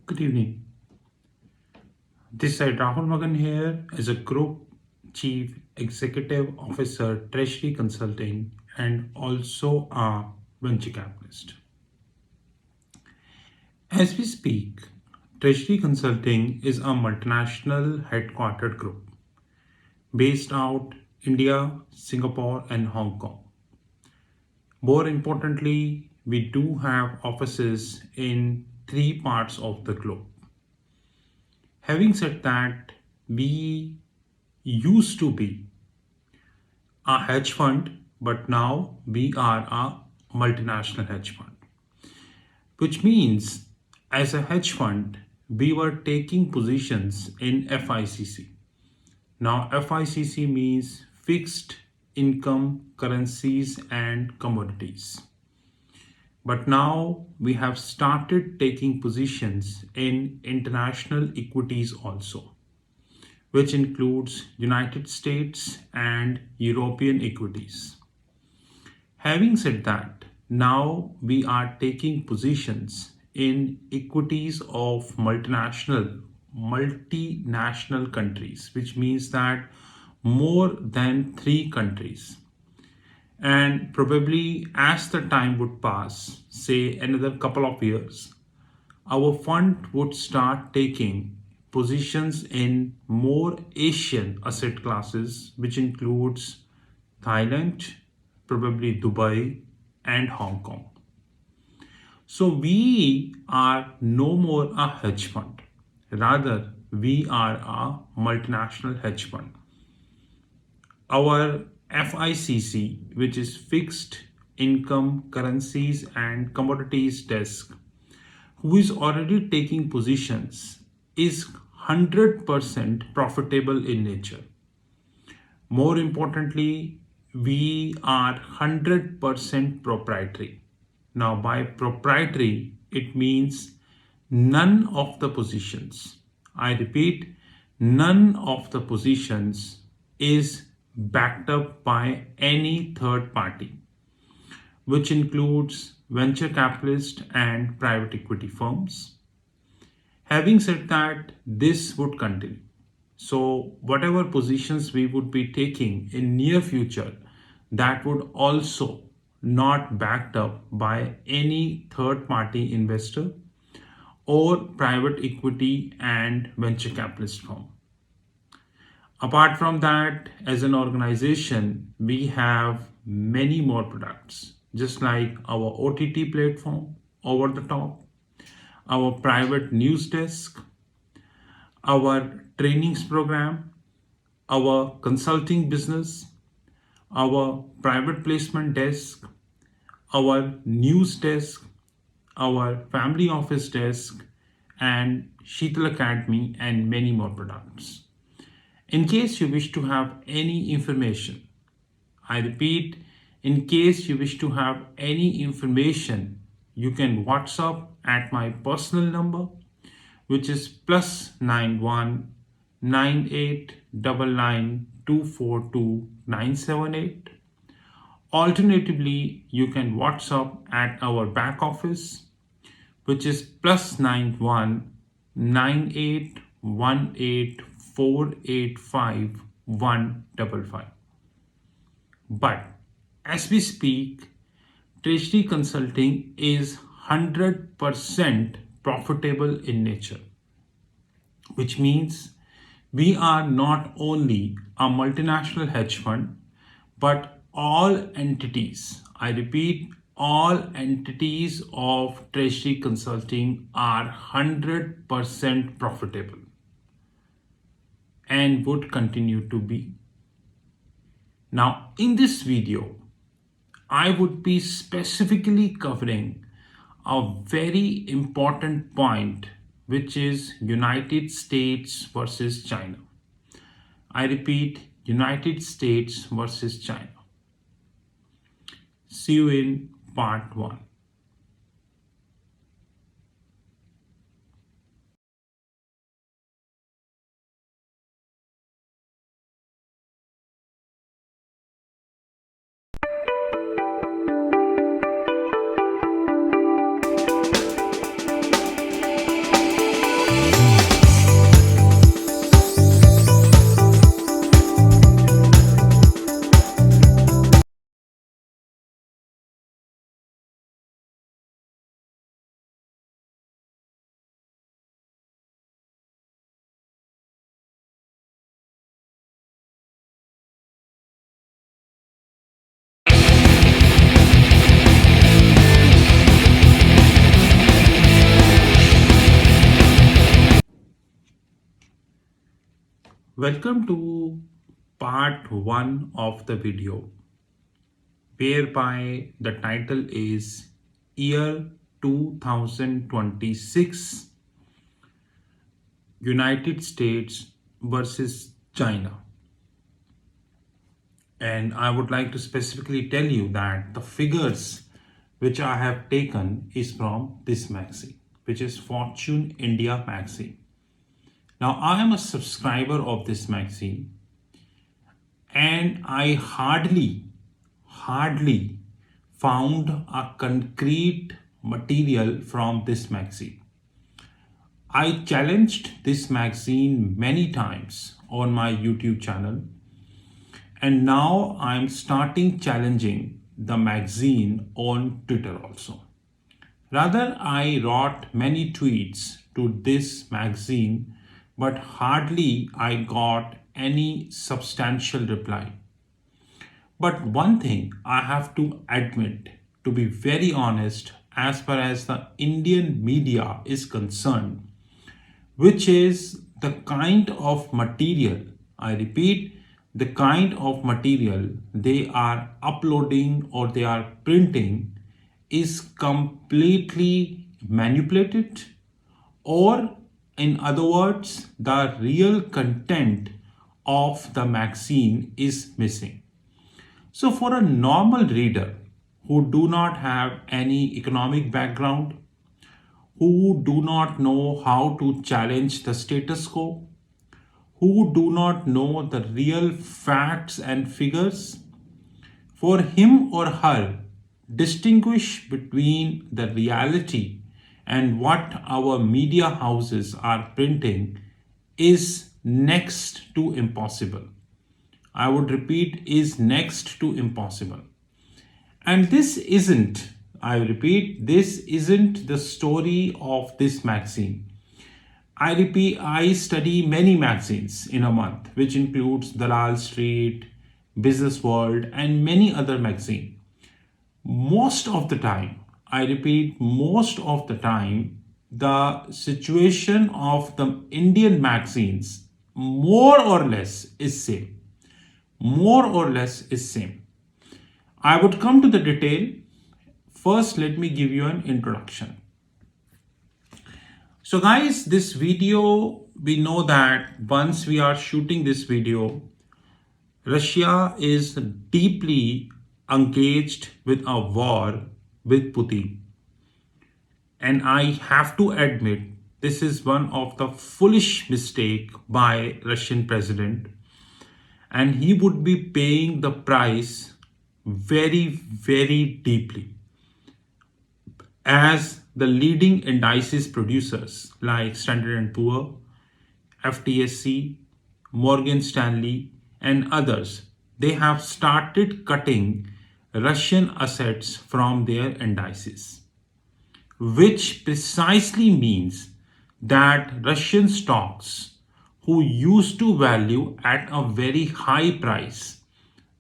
Good evening. This side Rahul Magan here as a Group Chief Executive Officer, Treasury Consulting, and also a venture capitalist. As we speak, Treasury Consulting is a multinational headquartered group based out India, Singapore, and Hong Kong. More importantly, we do have offices in three parts of the globe. Having said that, we used to be a hedge fund, but now we are a multinational hedge fund, which means as a hedge fund, we were taking positions in FICC. Now, FICC means fixed income currencies and commodities. But now we have started taking positions in international equities also, which includes United States and European equities. Having said that, now we are taking positions in equities of multinational countries, which means that more than three countries. And probably as the time would pass, say another couple of years, our fund would start taking positions in more Asian asset classes, which includes Thailand, probably Dubai, and Hong Kong. So we are no more a hedge fund. Rather, we are a multinational hedge fund. Our FICC, which is Fixed Income Currencies and Commodities Desk, who is already taking positions, is 100% profitable in nature. More importantly, we are 100% proprietary. Now, by proprietary, it means none of the positions, I repeat, none of the positions is backed up by any third party, which includes venture capitalist and private equity firms. Having said that, this would continue. So whatever positions we would be taking in near future, that would also not backed up by any third party investor or private equity and venture capitalist firm. Apart from that, as an organization, we have many more products, just like our OTT platform, over the top, our private news desk, our trainings program, our consulting business, our private placement desk, our news desk, our family office desk, and Sheetal Academy, and many more products. In case you wish to have any information, I repeat, in case you wish to have any information, you can WhatsApp at my personal number, which is +91 9899242978. Alternatively, you can WhatsApp at our back office, which is +91 9818485155. But as we speak, Treasury Consulting is 100% profitable in nature, which means we are not only a multinational hedge fund, but all entities, I repeat, all entities of Treasury Consulting are 100% profitable and would continue to be. Now, in this video, I would be specifically covering a very important point, which is United States versus China. I repeat, United States versus China. See you in part 1. Welcome to part 1 of the video, whereby the title is Year 2026 United States versus China. And I would like to specifically tell you that the figures which I have taken is from this magazine, which is Fortune India magazine. Now, I am a subscriber of this magazine and I hardly found a concrete material from this magazine. I challenged this magazine many times on my YouTube channel, and now I'm starting challenging the magazine on Twitter also. Rather, I wrote many tweets to this magazine, but hardly I got any substantial reply. But one thing I have to admit, to be very honest, as far as the Indian media is concerned, which is the kind of material, I repeat, the kind of material they are uploading or they are printing is completely manipulated, or in other words, the real content of the magazine is missing. So for a normal reader who do not have any economic background, who do not know how to challenge the status quo, who do not know the real facts and figures, for him or her, distinguish between the reality and what our media houses are printing is next to impossible. I would repeat, is next to impossible. And this isn't, I repeat, this isn't the story of this magazine. I repeat, I study many magazines in a month, which includes Dalal Street, Business World, and many other magazines. Most of the time, I repeat, most of the time, the situation of the Indian magazines more or less is same. More or less is same. I would come to the detail. First, let me give you an introduction. So guys, this video, we know that once we are shooting this video, Russia is deeply engaged with a war with Putin. And I have to admit, this is one of the foolish mistake by Russian president, and he would be paying the price very deeply, as the leading indices producers like Standard & Poor, FTSE, Morgan Stanley, and others, they have started cutting Russian assets from their indices, which precisely means that Russian stocks who used to value at a very high price,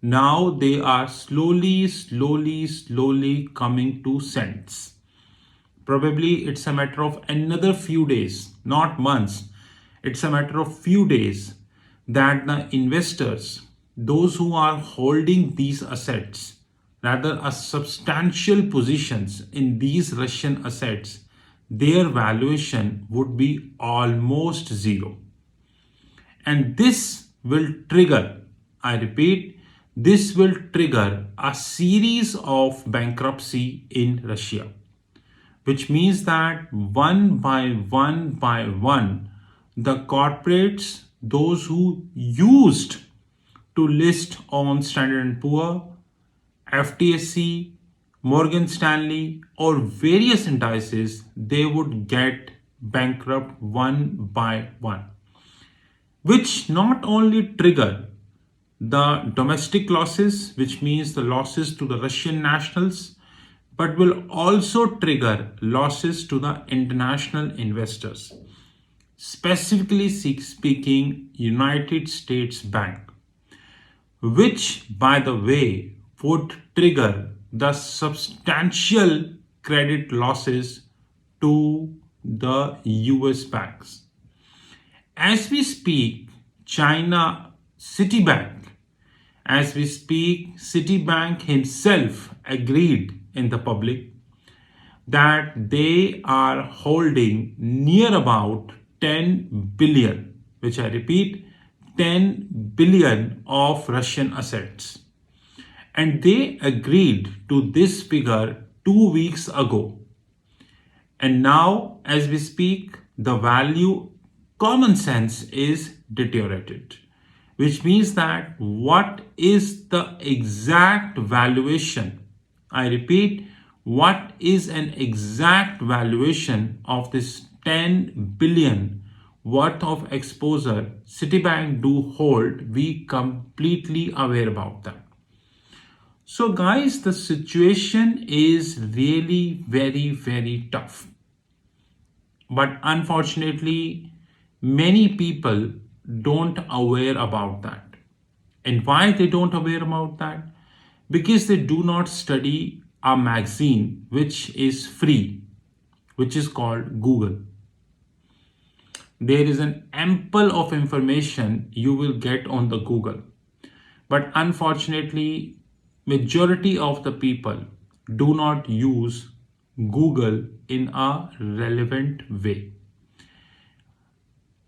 now they are slowly coming to cents. Probably it's a matter of another few days, not months. It's a matter of few days that the investors, those who are holding these assets, rather a substantial positions in these Russian assets, their valuation would be almost zero. And this will trigger, I repeat, this will trigger a series of bankruptcy in Russia, which means that one by one, the corporates, those who used to list on Standard & Poor, FTSE, Morgan Stanley, or various indices, they would get bankrupt one by one, which not only trigger the domestic losses, which means the losses to the Russian nationals, but will also trigger losses to the international investors, specifically speaking, United States Bank, which, by the way, would trigger the substantial credit losses to the US banks. As we speak, China Citibank. As we speak, Citibank himself agreed in the public that they are holding near about 10 billion, which I repeat, 10 billion of Russian assets. And they agreed to this figure 2 weeks ago. And now, as we speak, the value common sense is deteriorated, which means that what is the exact valuation? I repeat, what is an exact valuation of this 10 billion worth of exposure Citibank do hold? We completely aware about that. So guys, the situation is really very, very tough. But unfortunately, many people don't aware about that. And why they don't aware about that? Because they do not study a magazine which is free, which is called Google. There is an ample of information you will get on the Google. But unfortunately, majority of the people do not use Google in a relevant way.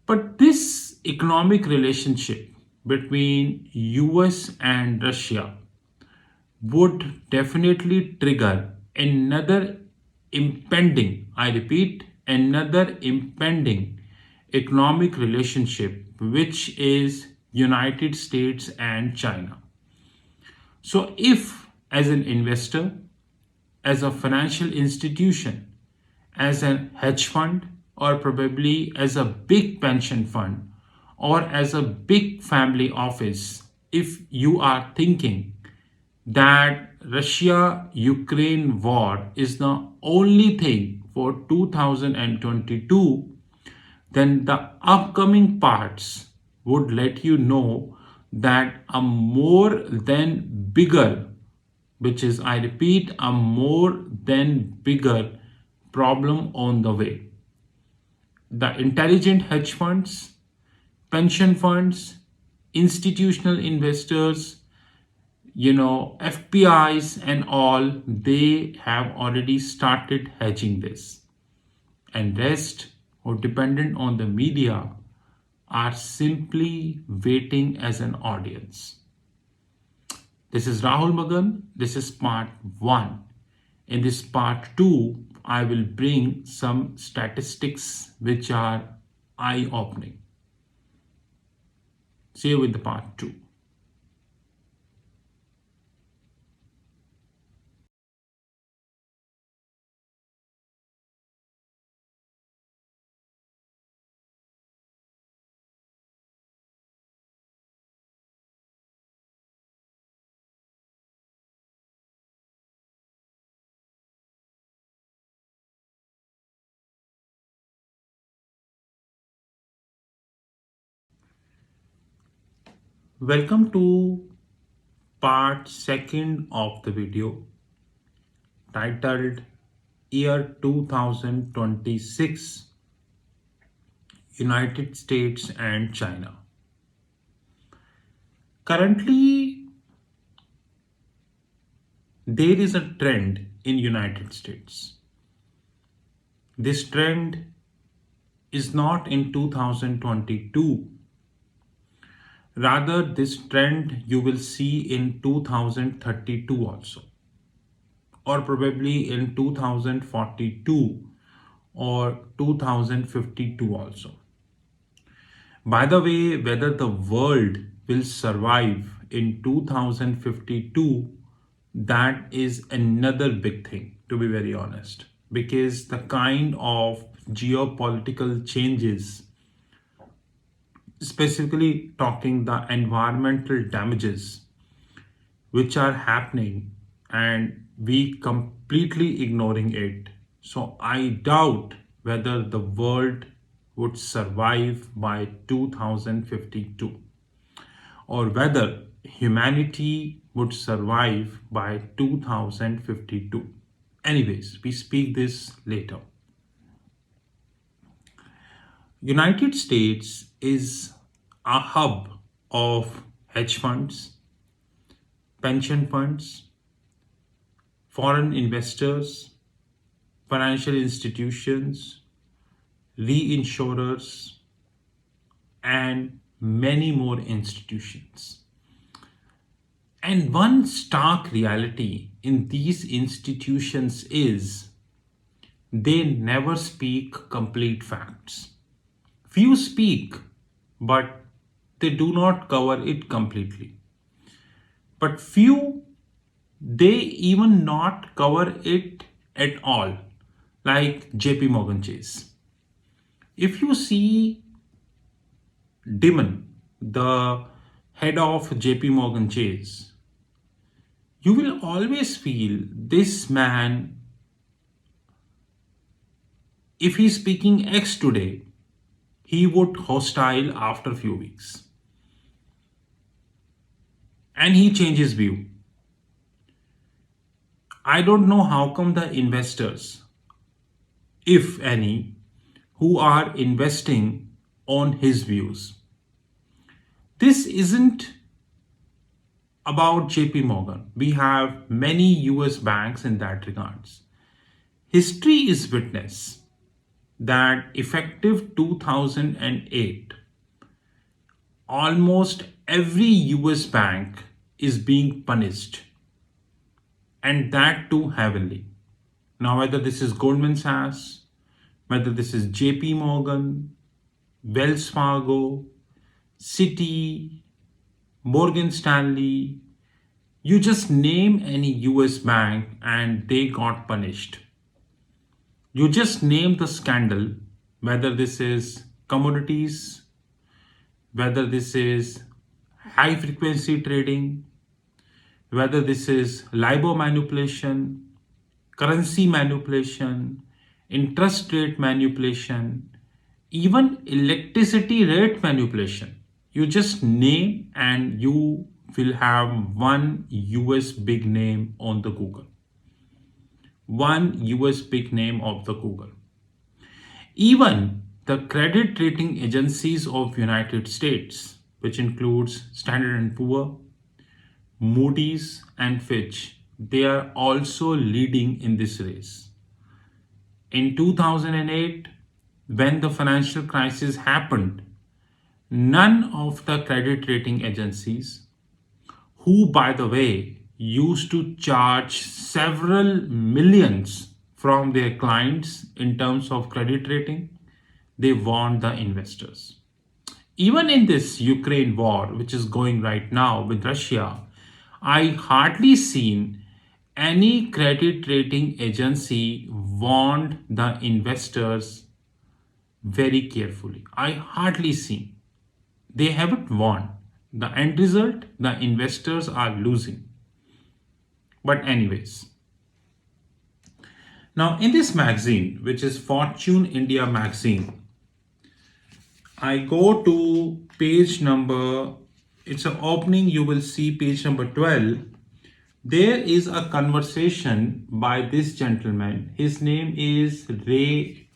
But this economic relationship between US and Russia would definitely trigger another impending, I repeat, another impending economic relationship, which is United States and China. So if as an investor, as a financial institution, as a hedge fund, or probably as a big pension fund, or as a big family office, if you are thinking that Russia Ukraine war is the only thing for 2022, then the upcoming parts would let you know that a more than bigger, which is, I repeat, a more than bigger problem on the way. The intelligent hedge funds, pension funds, institutional investors, FPIs and all, they have already started hedging this. And rest, who dependent on the media, are simply waiting as an audience. This is Rahul Magan. This is part 1. In this part 2, I will bring some statistics which are eye-opening. See you with the part 2. Welcome to part 2 of the video titled Year 2026 United States and China. Currently, there is a trend in United States. This trend is not in 2022. Rather, this trend you will see in 2032 also, or probably in 2042 or 2052 also. By the way, whether the world will survive in 2052, that is another big thing, to be very honest, because the kind of geopolitical changes, specifically talking the environmental damages which are happening, and we completely ignoring it. So I doubt whether the world would survive by 2052, or whether humanity would survive by 2052. Anyways, we speak this later. United States is a hub of hedge funds, pension funds, foreign investors, financial institutions, reinsurers, and many more institutions. And one stark reality in these institutions is they never speak complete facts. Few speak, but they do not cover it completely. But few, they even not cover it at all, like JP Morgan Chase. If you see Dimon, the head of JP Morgan Chase, you will always feel this man, if he's speaking X today, he would hostile after few weeks. And he changes view. I don't know how come the investors, if any, who are investing on his views. This isn't about JP Morgan. We have many US banks in that regards. History is witness that effective 2008, almost every US bank is being punished, and that too heavily. Now, whether this is Goldman Sachs, whether this is JP Morgan, Wells Fargo, Citi, Morgan Stanley, you just name any US bank and they got punished. You just name the scandal, whether this is commodities, whether this is high frequency trading, whether this is LIBOR manipulation, currency manipulation, interest rate manipulation, even electricity rate manipulation. You just name and you will have one US big name on the Google. One US big name of the Google. Even the credit rating agencies of United States, which includes Standard & Poor, Moody's and Fitch, they are also leading in this race. In 2008, when the financial crisis happened, none of the credit rating agencies, who by the way used to charge several millions from their clients in terms of credit rating, they warned the investors. Even in this Ukraine war, which is going right now with Russia, I hardly seen any credit rating agency warned the investors very carefully. I hardly seen. They haven't won. The end result, the investors are losing. But anyways, now in this magazine, which is Fortune India magazine, I go to page number, it's an opening, you will see page number 12. There is a conversation by this gentleman. His name is Ray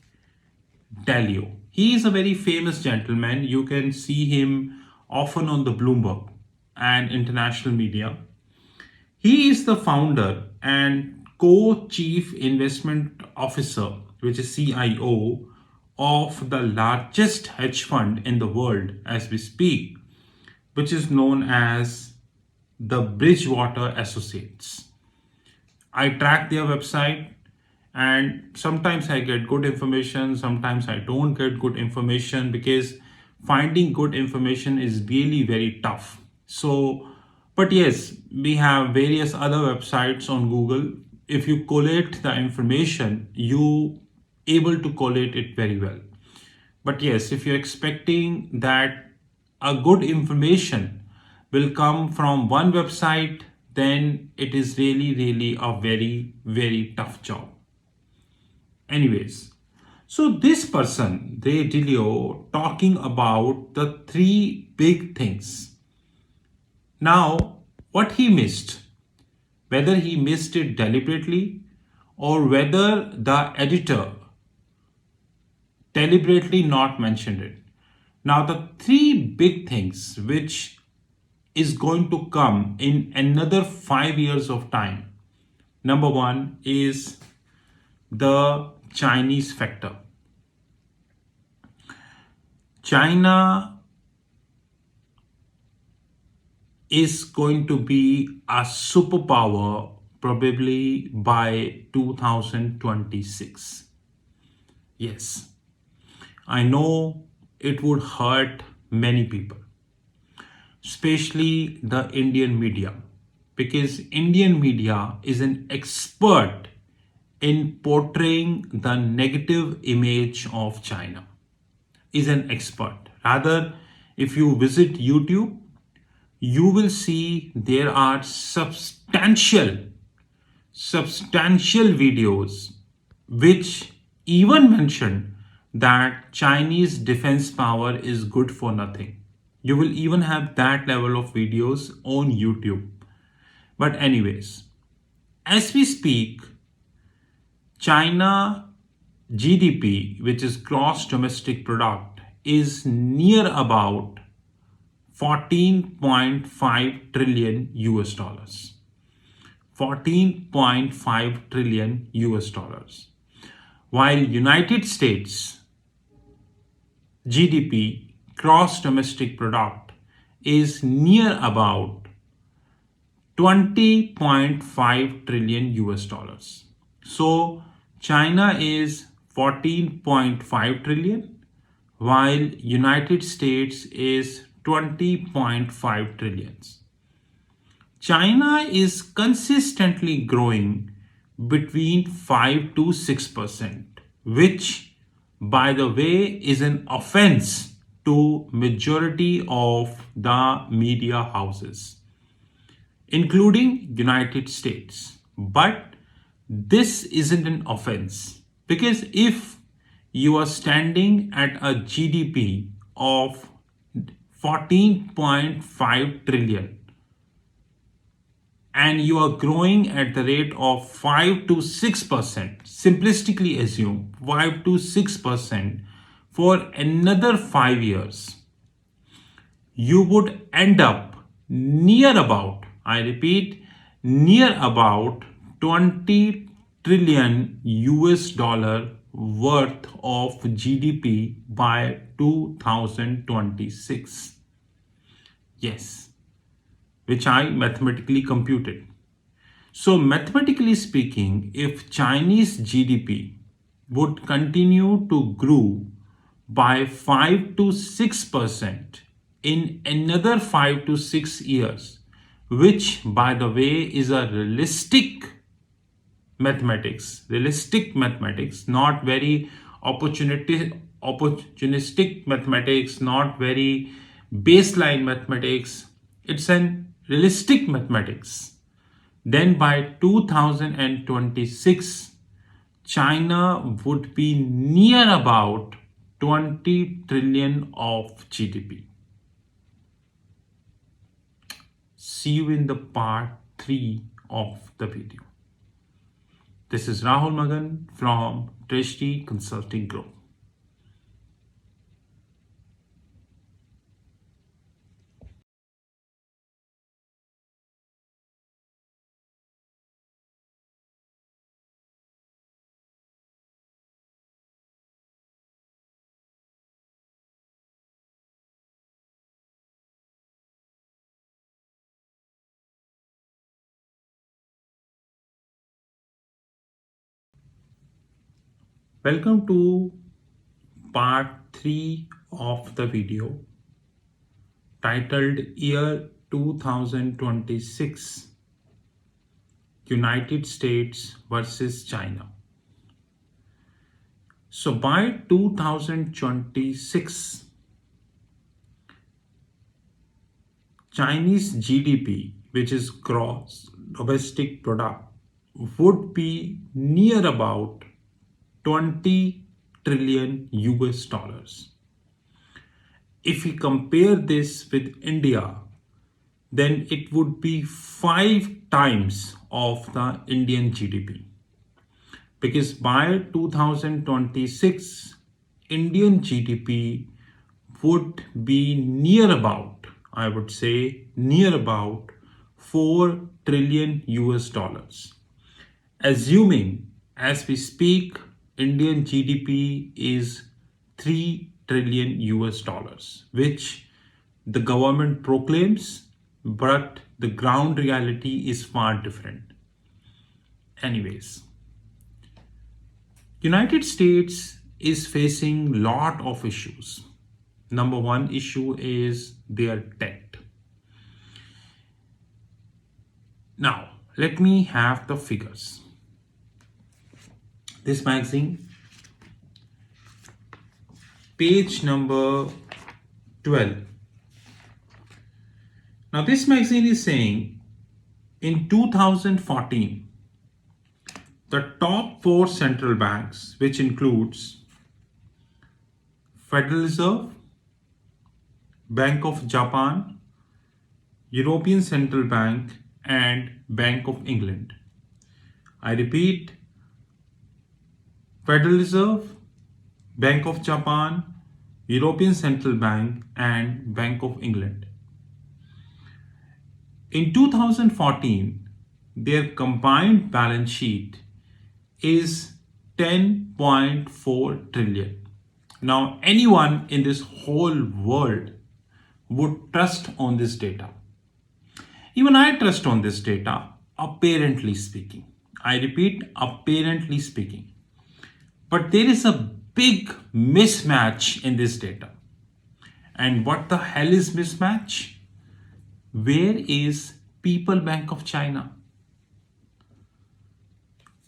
Dalio. He is a very famous gentleman. You can see him often on the Bloomberg and international media. He is the founder and co-chief investment officer, which is CIO, of the largest hedge fund in the world as we speak, which is known as the Bridgewater Associates. I track their website and sometimes I get good information, sometimes I don't get good information because finding good information is really very tough. So, but yes, we have various other websites on Google. If you collate the information, you able to collate it very well. But yes, if you're expecting that a good information will come from one website, then it is really a very tough job. Anyways, so this person, Ray Dalio, talking about the three big things. Now, what he missed, whether he missed it deliberately or whether the editor deliberately not mentioned it. Now, the three big things which is going to come in another 5 years of time. Number one is the Chinese factor. China is going to be a superpower probably by 2026. Yes, I know it would hurt many people, especially the Indian media, because Indian media is an expert in portraying the negative image of China, is an expert. Rather, if you visit YouTube, you will see there are substantial videos which even mention that Chinese defense power is good for nothing. You will even have that level of videos on YouTube. But anyways, as we speak, China GDP, which is gross domestic product, is near about 14.5 trillion US dollars. 14.5 trillion US dollars. While United States GDP, gross domestic product, is near about 20.5 trillion US dollars. So China is 14.5 trillion, while United States is 20.5 trillions. China is consistently growing between 5 to 6%, which, by the way, is an offense to majority of the media houses, including United States. But this isn't an offense, because if you are standing at a GDP of 14.5 trillion and you are growing at the rate of 5 to 6%, simplistically assume 5 to 6% for another 5 years, you would end up near about, I repeat, near about 20 trillion US dollar worth of GDP by 2026. Yes, which I mathematically computed. So mathematically speaking, if Chinese GDP would continue to grow by 5 to 6% in another 5 to 6 years, which by the way is a realistic mathematics, not very opportunistic mathematics, not very baseline mathematics. It's an realistic mathematics. Then by 2026, China would be near about 20 trillion of GDP. See you in the part 3 of the video. This is Rahul Magan from Trishti Consulting Group. Welcome to part 3 of the video titled Year 2026 United States versus China. So by 2026, Chinese GDP, which is gross domestic product, would be near about 20 trillion US dollars. If we compare this with India, then it would be 5 times of the Indian GDP. Because by 2026, Indian GDP would be near about, I would say, near about 4 trillion US dollars. Assuming as we speak, Indian GDP is 3 trillion US dollars, which the government proclaims, but the ground reality is far different. Anyways, United States is facing lot of issues. Number one issue is their debt. Now, let me have the figures. This magazine, page number 12. Now, this magazine is saying in 2014, the top 4 central banks, which includes Federal Reserve, Bank of Japan, European Central Bank, and Bank of England. I repeat, Federal Reserve, Bank of Japan, European Central Bank, and Bank of England. In 2014, their combined balance sheet is 10.4 trillion. Now, anyone in this whole world would trust on this data. Even I trust on this data, apparently speaking. I repeat, apparently speaking. But there is a big mismatch in this data. And what the hell is mismatch? Where is People Bank of China?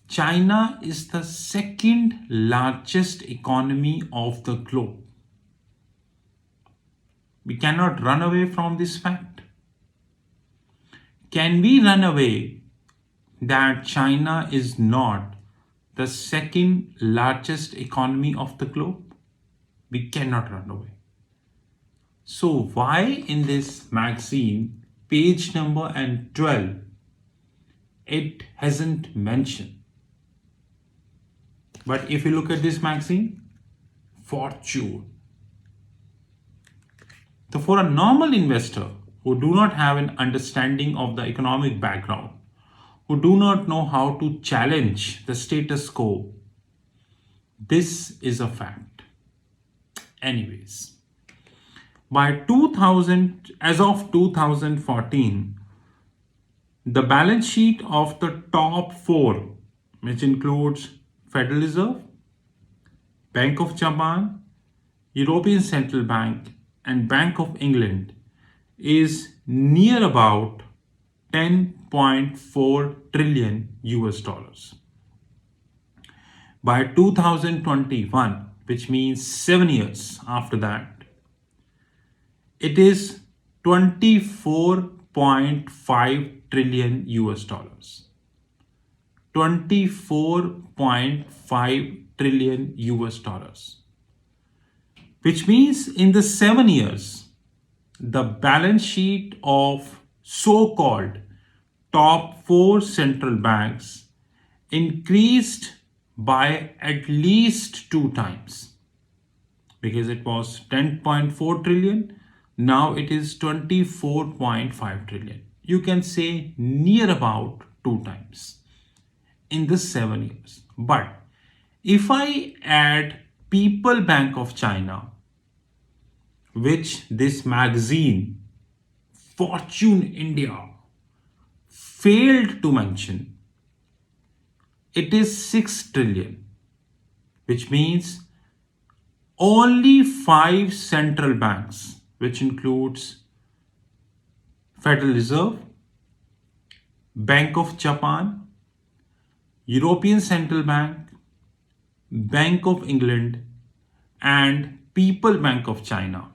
China is the second largest economy of the globe. We cannot run away from this fact. Can we run away that China is not the second largest economy of the globe? We cannot run away. So why in this magazine, page number and 12, it hasn't mentioned? But if you look at this magazine, Fortune. So for a normal investor who do not have an understanding of the economic background, who do not know how to challenge the status quo, this is a fact. Anyways, as of 2014, the balance sheet of the top 4, which includes Federal Reserve, Bank of Japan, European Central Bank, and Bank of England, is near about 10.4 trillion US dollars. By 2021, which means 7 years after that, it is 24.5 trillion US dollars. 24.5 trillion US dollars. Which means in the 7 years, the balance sheet of so-called top 4 central banks increased by at least 2 times. Because it was 10.4 trillion, now it is 24.5 trillion. You can say near about 2 times in the 7 years. But if I add People Bank of China, which this magazine, Fortune India, failed to mention, it is 6 trillion, which means only 5 central banks, which includes Federal Reserve, Bank of Japan, European Central Bank, Bank of England, and People Bank of China,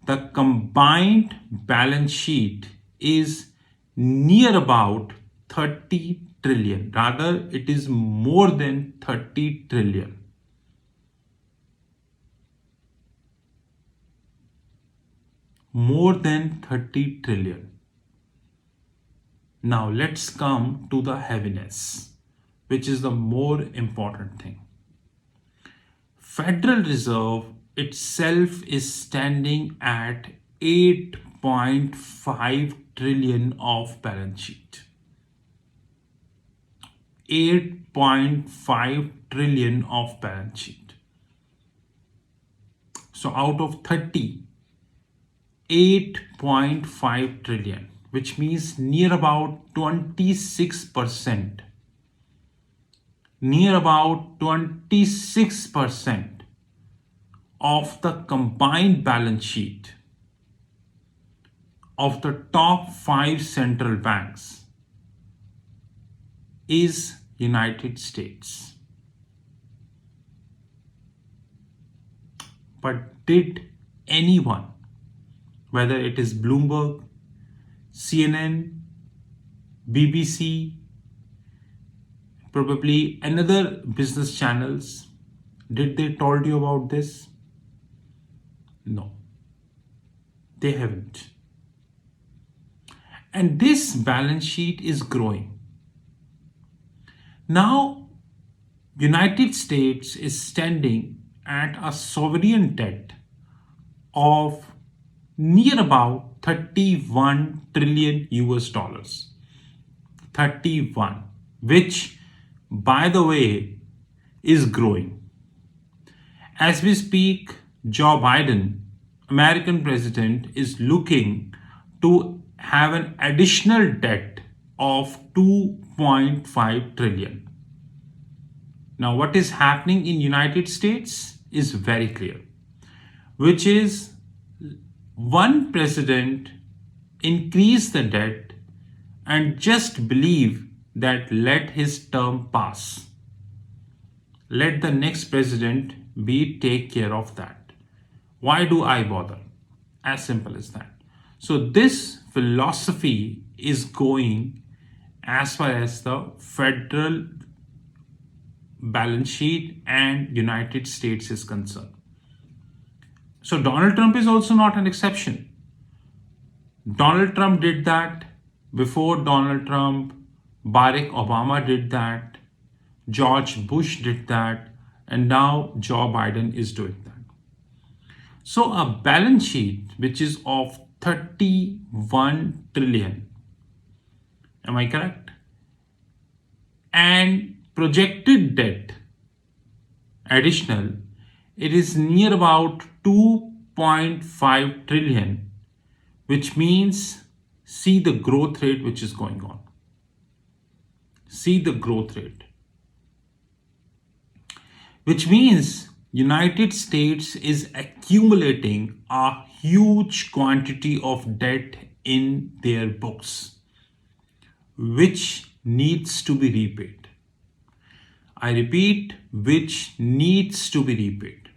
the combined balance sheet is near about 30 trillion. Rather, it is more than 30 trillion. More than 30 trillion. Now let's come to the heaviness, which is the more important thing. Federal Reserve itself is standing at 8.5 trillion of balance sheet. 8.5 trillion of balance sheet. So out of 30, 8.5 trillion, which means near about 26%. Near about 26% of the combined balance sheet of the top 5 central banks is United States. But did anyone, whether it is Bloomberg, CNN, BBC, probably another business channels, did they told you about this? No, they haven't. And this balance sheet is growing. Now, United States is standing at a sovereign debt of near about 31 trillion US dollars. 31, which by the way is growing. As we speak, Joe Biden, American president, is looking to have an additional debt of 2.5 trillion. Now, what is happening in United States is very clear, which is one president increase the debt and just believe that let his term pass. Let the next president be take care of that. Why do I bother? As simple as that. So this philosophy is going as far as the federal balance sheet and United States is concerned. So Donald Trump is also not an exception. Donald Trump did that. Before Donald Trump, Barack Obama did that. George Bush did that. And now Joe Biden is doing that. So a balance sheet which is of 31 trillion. Am I correct? And projected debt additional, it is near about 2.5 trillion, which means see the growth rate which is going on. See the growth rate. Which means United States is accumulating a huge quantity of debt in their books, which needs to be repaid. I repeat, which needs to be repaid.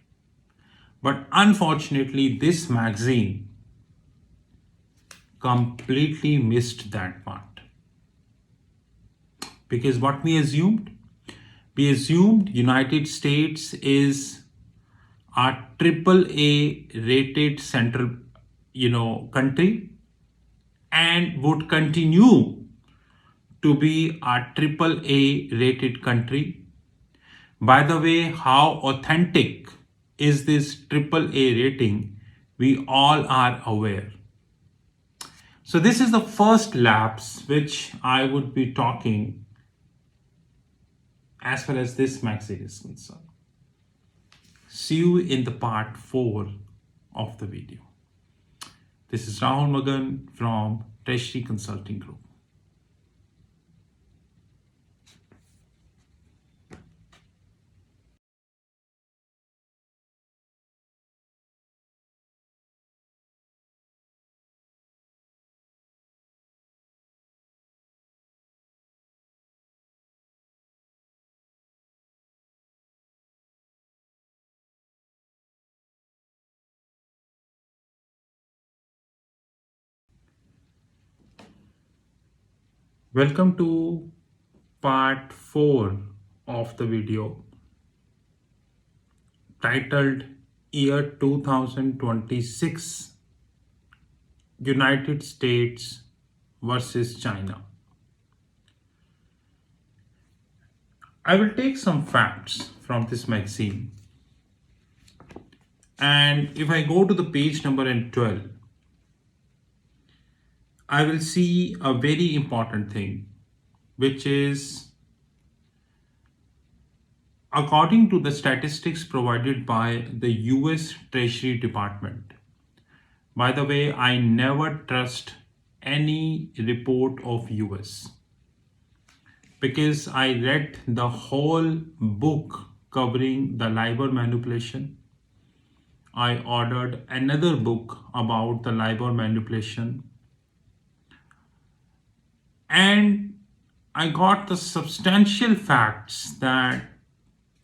But unfortunately, this magazine completely missed that part. Because what we assumed? We assumed United States is a AAA rated central, country and would continue to be a AAA rated country. By the way, how authentic is this AAA rating? We all are aware. So this is the first lapse which I would be talking as far as this magazine is concerned. See you in the part 4 of the video. This is Rahul Magan from Treasury Consulting Group. Welcome to part 4 of the video titled Year 2026 United States versus China. I will take some facts from this magazine And if I go to the page number 12, I will see a very important thing, which is according to the statistics provided by the US Treasury Department. By the way, I never trust any report of US because I read the whole book covering the LIBOR manipulation. I ordered another book about the LIBOR manipulation, and I got the substantial facts that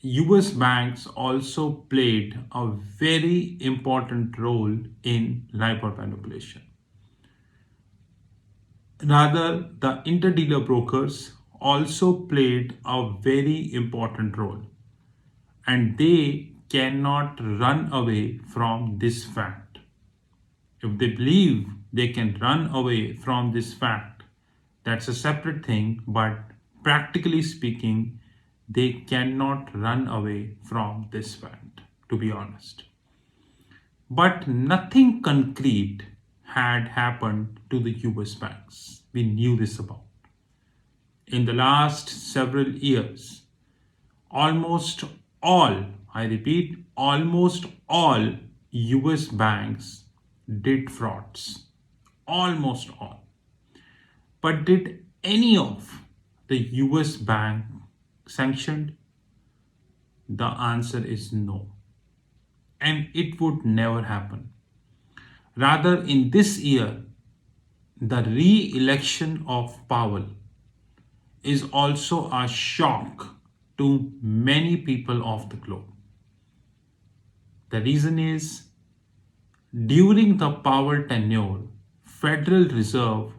US banks also played a very important role in LIBOR manipulation. Rather, the interdealer brokers also played a very important role, and they cannot run away from this fact. If they believe they can run away from this fact, that's a separate thing, but practically speaking, they cannot run away from this fact, to be honest. But nothing concrete had happened to the US banks. We knew this about. In the last several years, almost all, I repeat, almost all US banks did frauds. Almost all. But did any of the US bank sanctioned? The answer is no. And it would never happen. Rather, in this year, the re-election of Powell is also a shock to many people of the globe. The reason is during the Powell tenure, Federal Reserve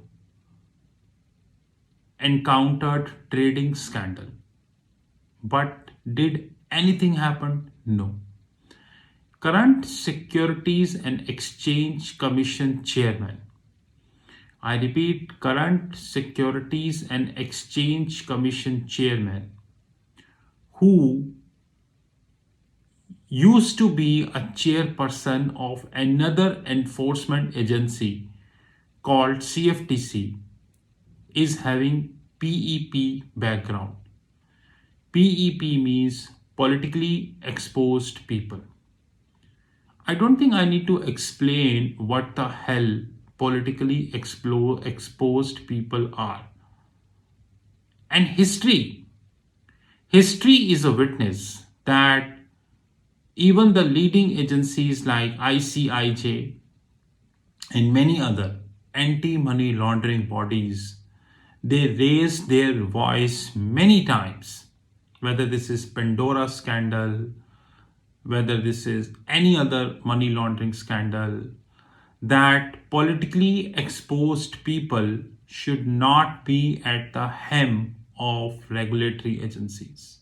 encountered trading scandal. But did anything happen? No. Current Securities and Exchange Commission Chairman, I repeat, current Securities and Exchange Commission Chairman, who used to be a chairperson of another enforcement agency called CFTC, is having PEP background. PEP means politically exposed people. I don't think I need to explain what the hell politically exposed people are. And history is a witness that even the leading agencies like ICIJ and many other anti-money laundering bodies, they raised their voice many times, whether this is Pandora scandal, whether this is any other money laundering scandal, that politically exposed people should not be at the helm of regulatory agencies.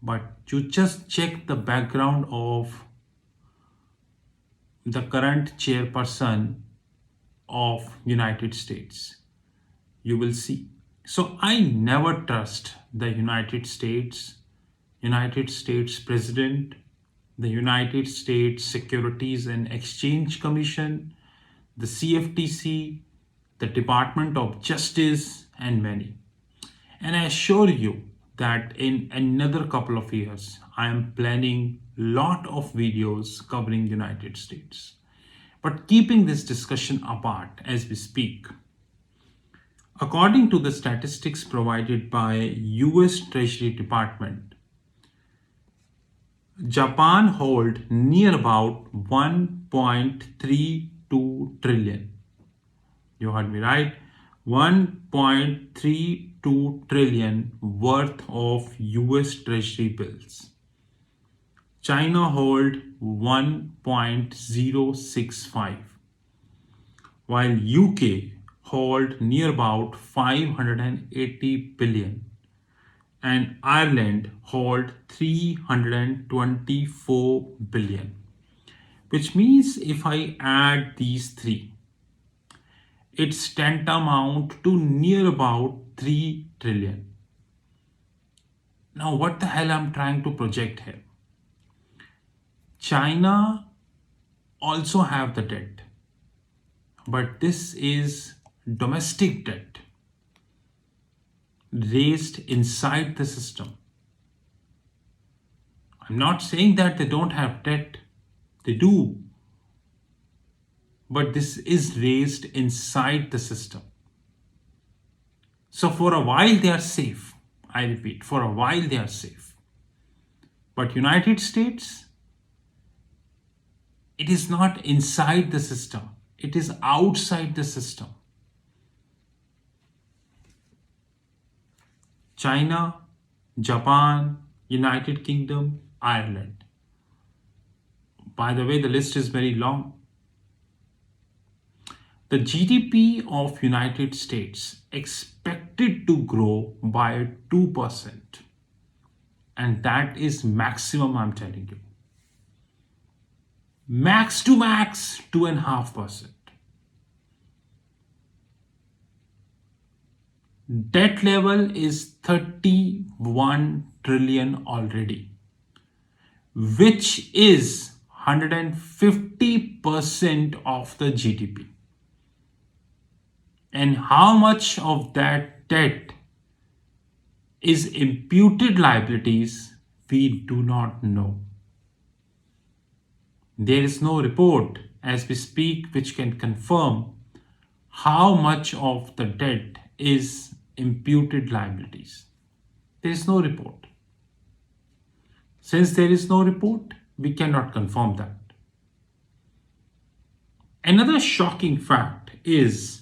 But you just check the background of the current chairperson of United States. You will see. So I never trust the United States President, the United States Securities and Exchange Commission, the CFTC, the Department of Justice, and many. And I assure you that in another couple of years, I am planning a lot of videos covering United States. But keeping this discussion apart as we speak, according to the statistics provided by US Treasury Department, Japan hold near about 1.32 trillion. You heard me right? 1.32 trillion worth of US Treasury bills. China hold 1.065, while UK hold near about 580 billion, and Ireland hold 324 billion, which means if I add these three, it's tantamount to near about 3 trillion. Now, what the hell I'm trying to project here? China also have the debt, but this is domestic debt raised inside the system. I'm not saying that they don't have debt, they do, but this is raised inside the system. So for a while they are safe. I repeat, for a while they are safe. But United States, it is not inside the system. It is outside the system. China, Japan, United Kingdom, Ireland. By the way, the list is very long. The GDP of United States expected to grow by 2%. And that is maximum, I'm telling you. Max to max, 2.5%. Debt level is 31 trillion already, which is 150% of the GDP. And how much of that debt is imputed liabilities, we do not know. There is no report as we speak which can confirm how much of the debt is imputed liabilities. There is no report. Since there is no report, we cannot confirm that. Another shocking fact is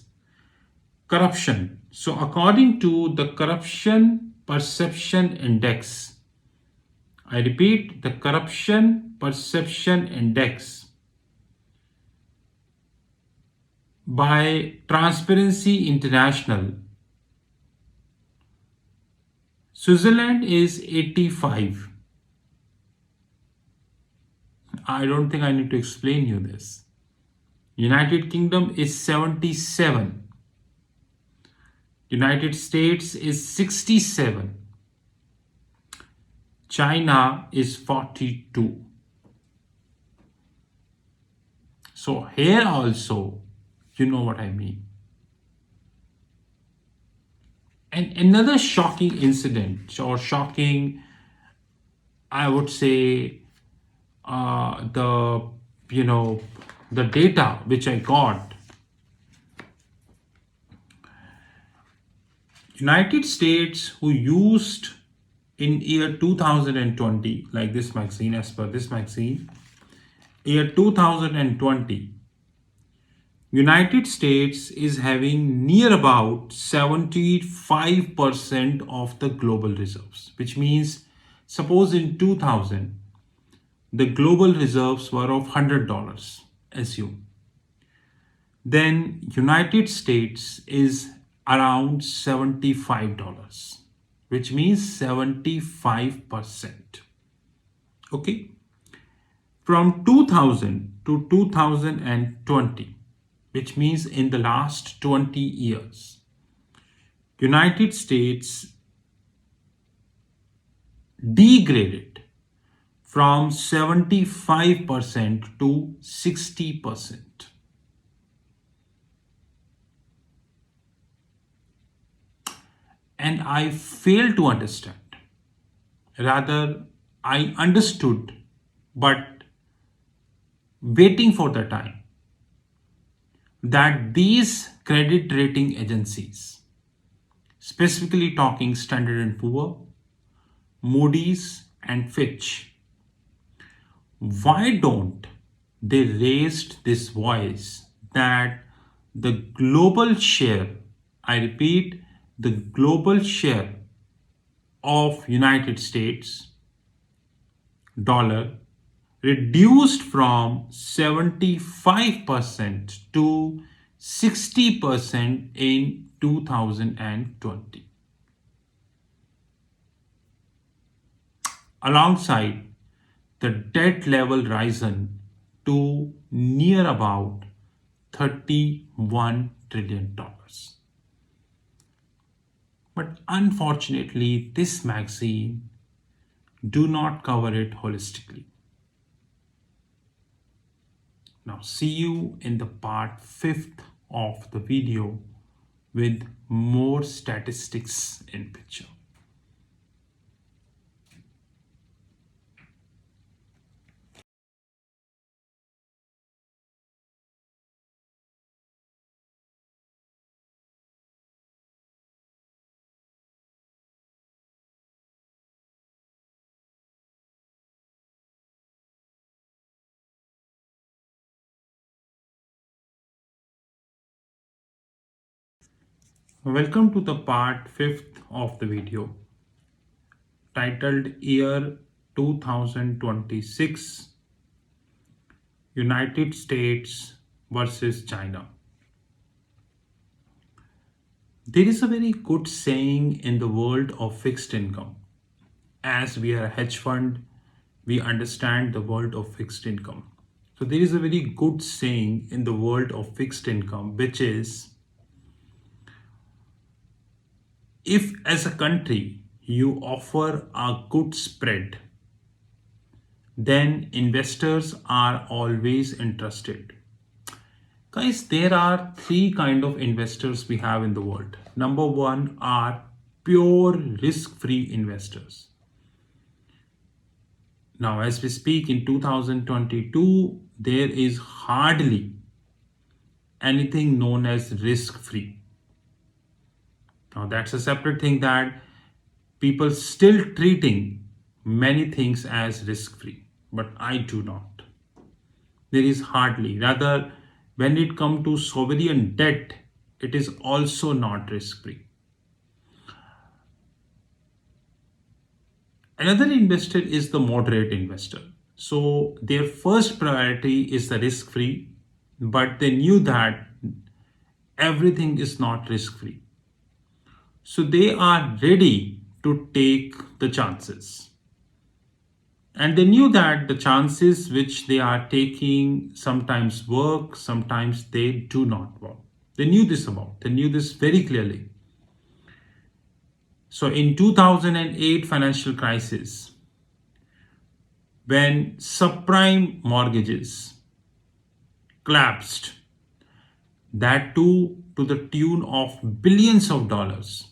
corruption. So according to the Corruption Perception Index, I repeat, the Corruption Perception Index by Transparency International, Switzerland is 85. I don't think I need to explain you this. United Kingdom is 77. United States is 67. China is 42. So here also, you know what I mean. And another shocking incident, or shocking, I would say, the data which I got. United States, who used in year 2020, like this magazine, as per this magazine, year 2020, United States is having near about 75% of the global reserves, which means suppose in 2000, the global reserves were of $100, assume. Then United States is around $75, which means 75%. Okay. From 2000 to 2020, which means in the last 20 years, United States degraded from 75% to 60%. And I failed to understand. Rather, I understood, but waiting for the time, that these credit rating agencies, specifically talking Standard & Poor, Moody's and Fitch, why don't they raised this voice that the global share, I repeat, the global share of United States dollar reduced from 75% to 60% in 2020. Alongside the debt level risen to near about $31 trillion. But unfortunately, this magazine do not cover it holistically. Now see you in the part 5th of the video with more statistics in picture. Welcome to the part 5th of the video titled Year 2026 United States versus China. There is a very good saying in the world of fixed income. As we are a hedge fund, we understand the world of fixed income. So there is a very good saying in the world of fixed income, which is, if as a country you offer a good spread, then investors are always interested. Guys, there are three kind of investors we have in the world. Number one are pure risk-free investors. Now, as we speak in 2022, there is hardly anything known as risk-free. Now, that's a separate thing that people still treating many things as risk-free, but I do not. There is hardly. Rather, when it comes to sovereign debt, it is also not risk-free. Another investor is the moderate investor. So their first priority is the risk-free, but they knew that everything is not risk-free. So they are ready to take the chances. And they knew that the chances which they are taking sometimes work, sometimes they do not work. They knew this very clearly. So in 2008 financial crisis, when subprime mortgages collapsed, that too to the tune of billions of dollars,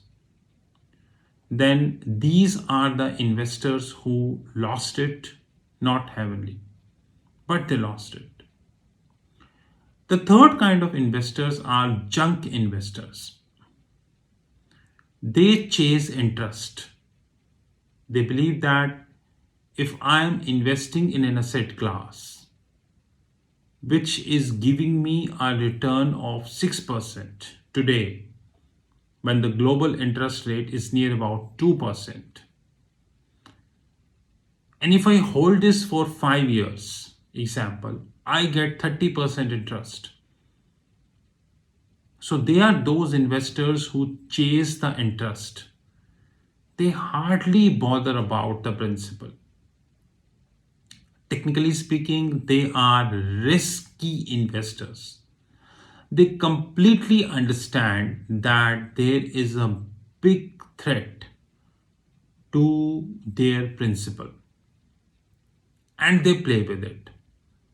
then these are the investors who lost it, not heavily, but they lost it. The third kind of investors are junk investors. They chase interest. They believe that if I am investing in an asset class which is giving me a return of 6% today, when the global interest rate is near about 2%, and if I hold this for 5 years, example, I get 30% interest. So they are those investors who chase the interest. They hardly bother about the principal. Technically speaking, they are risky investors. They completely understand that there is a big threat to their principal, and they play with it.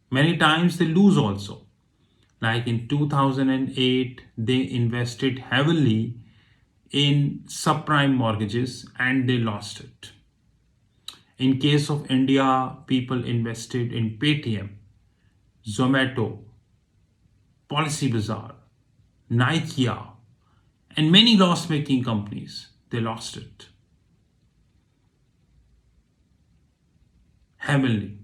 Many times they lose also. Like in 2008, they invested heavily in subprime mortgages and they lost it. In case of India, people invested in Paytm, Zomato, Policy Bazaar, Nikia, and many loss-making companies. They lost it heavily.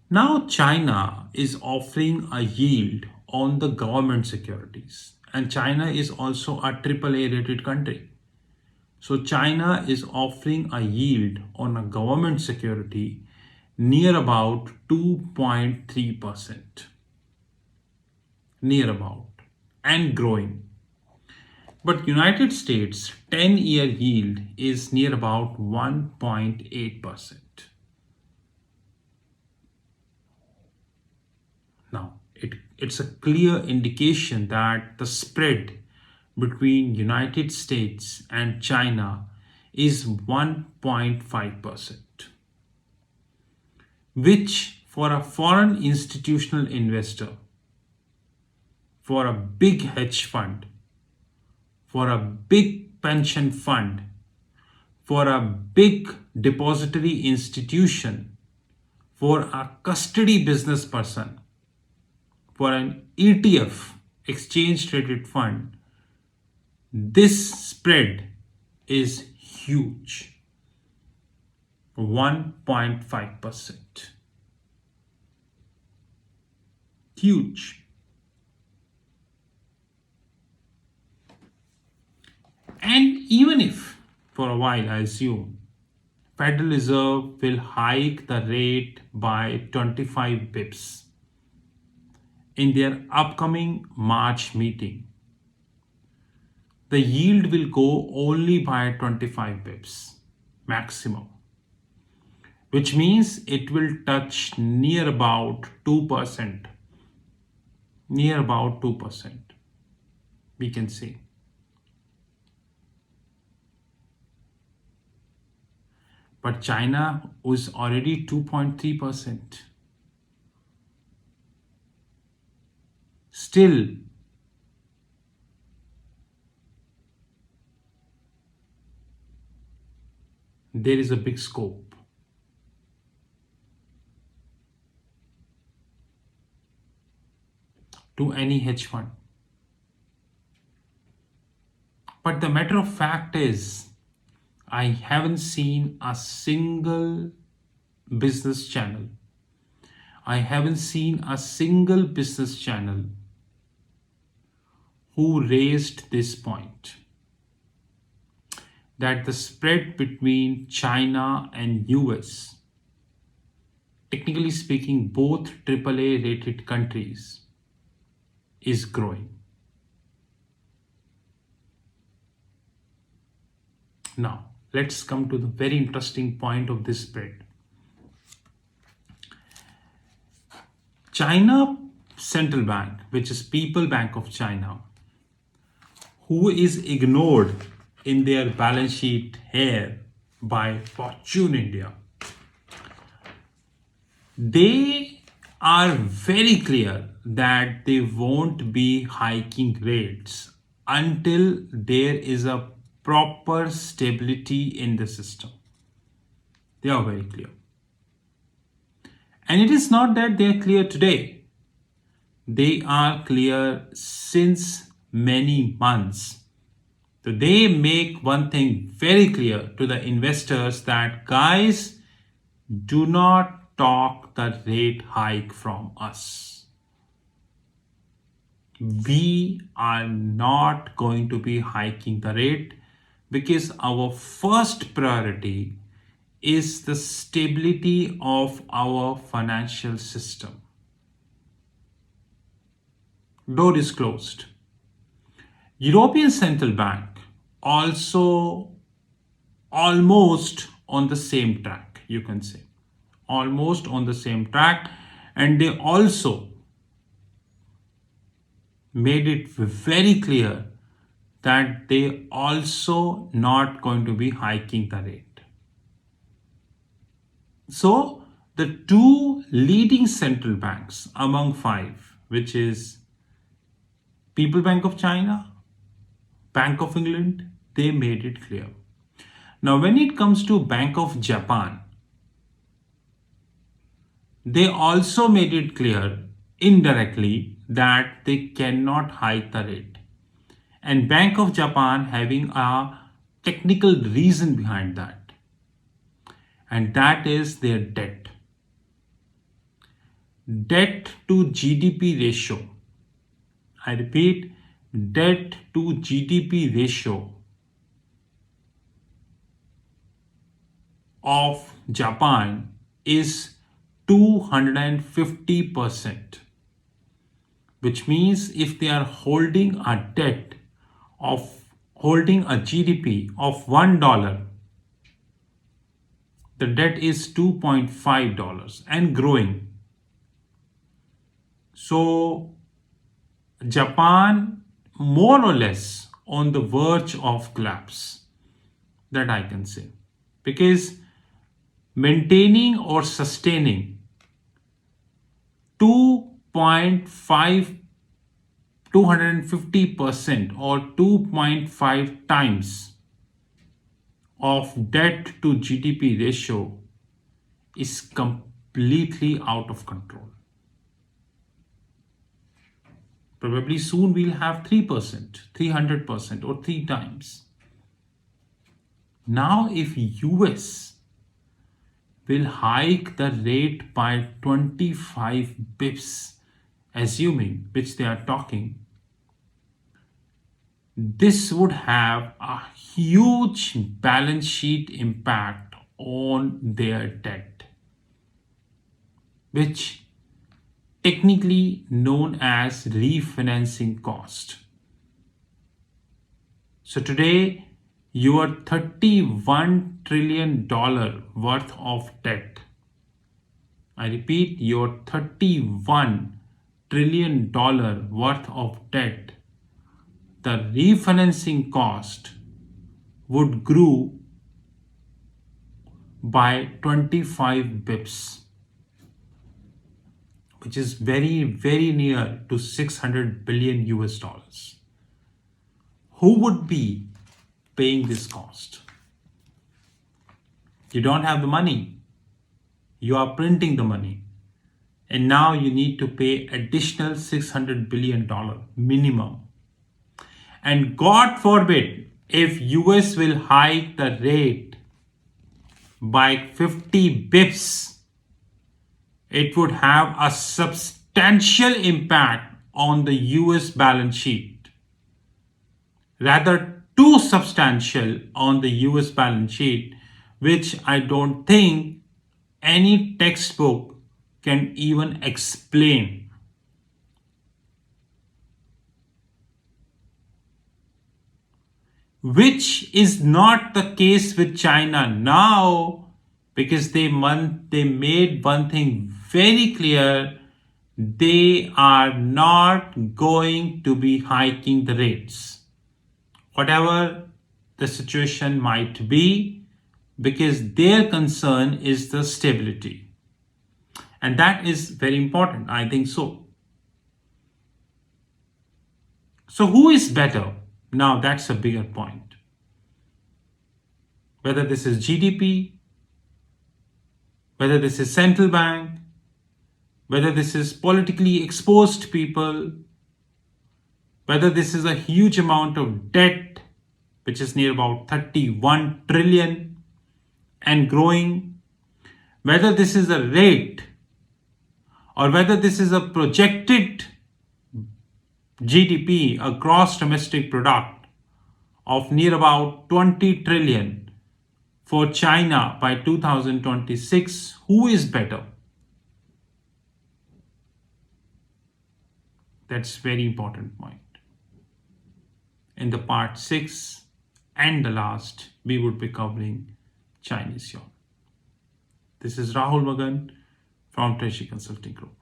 Now China is offering a yield on the government securities, and China is also a AAA rated country. So China is offering a yield on a government security near about 2.3%. Near about, and growing. But United States 10-year yield is near about 1.8%. Now, it's a clear indication that the spread between United States and China is 1.5%, which for a foreign institutional investor, for a big hedge fund, for a big pension fund, for a big depository institution, for a custody business person, for an ETF, exchange traded fund, this spread is huge, 1.5%. Huge. And even if, for a while, I assume, Federal Reserve will hike the rate by 25 bips in their upcoming March meeting, the yield will go only by 25 bips maximum, which means it will touch near about 2%. Near about 2%, we can say. But China was already 2.3%. Still, there is a big scope. To any hedge fund. But the matter of fact is, I haven't seen a single business channel. I haven't seen a single business channel who raised this point, that the spread between China and US, technically speaking, both AAA rated countries, is growing. Now, let's come to the very interesting point of this spread. China Central Bank, which is People Bank of China, who is ignored in their balance sheet here by Fortune India, they are very clear that they won't be hiking rates until there is a proper stability in the system. They are very clear. And it is not that they are clear today. They are clear since many months. So they make one thing very clear to the investors, that guys, do not talk the rate hike from us. We are not going to be hiking the rate, because our first priority is the stability of our financial system. Door is closed. European Central Bank also almost on the same track, you can say. Almost on the same track. And they also made it very clear that they also not going to be hiking the rate. So the two leading central banks among five, which is People Bank of China, Bank of England, they made it clear. Now when it comes to Bank of Japan, they also made it clear indirectly that they cannot hike the rate. And Bank of Japan having a technical reason behind that. And that is their debt. Debt to GDP ratio. I repeat, debt to GDP ratio of Japan is 250%. Which means if they are holding a debt of holding a GDP of $1, the debt is $2.5 and growing. So Japan more or less on the verge of collapse, that I can say, because maintaining or sustaining 2.5 250% or 2.5 times of debt to GDP ratio is completely out of control. Probably soon we'll have 3%, 300% or 3 times. Now if US will hike the rate by 25 bips, assuming which they are talking, this would have a huge balance sheet impact on their debt, which technically known as refinancing cost. So today your $31 trillion worth of debt, I repeat, your $31 trillion worth of debt, the refinancing cost would grow by 25 bips, which is very, very near to 600 billion US dollars. Who would be paying this cost? You don't have the money. You are printing the money. And now you need to pay additional $600 billion minimum. And God forbid, if US will hike the rate by 50 bips, it would have a substantial impact on the US balance sheet. Rather, too substantial on the US balance sheet, which I don't think any textbook can even explain. Which is not the case with China now, because they made one thing very clear: they are not going to be hiking the rates, whatever the situation might be, because their concern is the stability. And that is very important, I think so. So who is better? Now that's a bigger point. Whether this is GDP, whether this is central bank, whether this is politically exposed people, whether this is a huge amount of debt, which is near about 31 trillion and growing, whether this is a rate or whether this is a projected GDP, a gross domestic product of near about 20 trillion for China by 2026, who is better? That's very important point. In the part 6 and the last, we would be covering Chinese yuan. This is Rahul Magan from Treasury Consulting Group.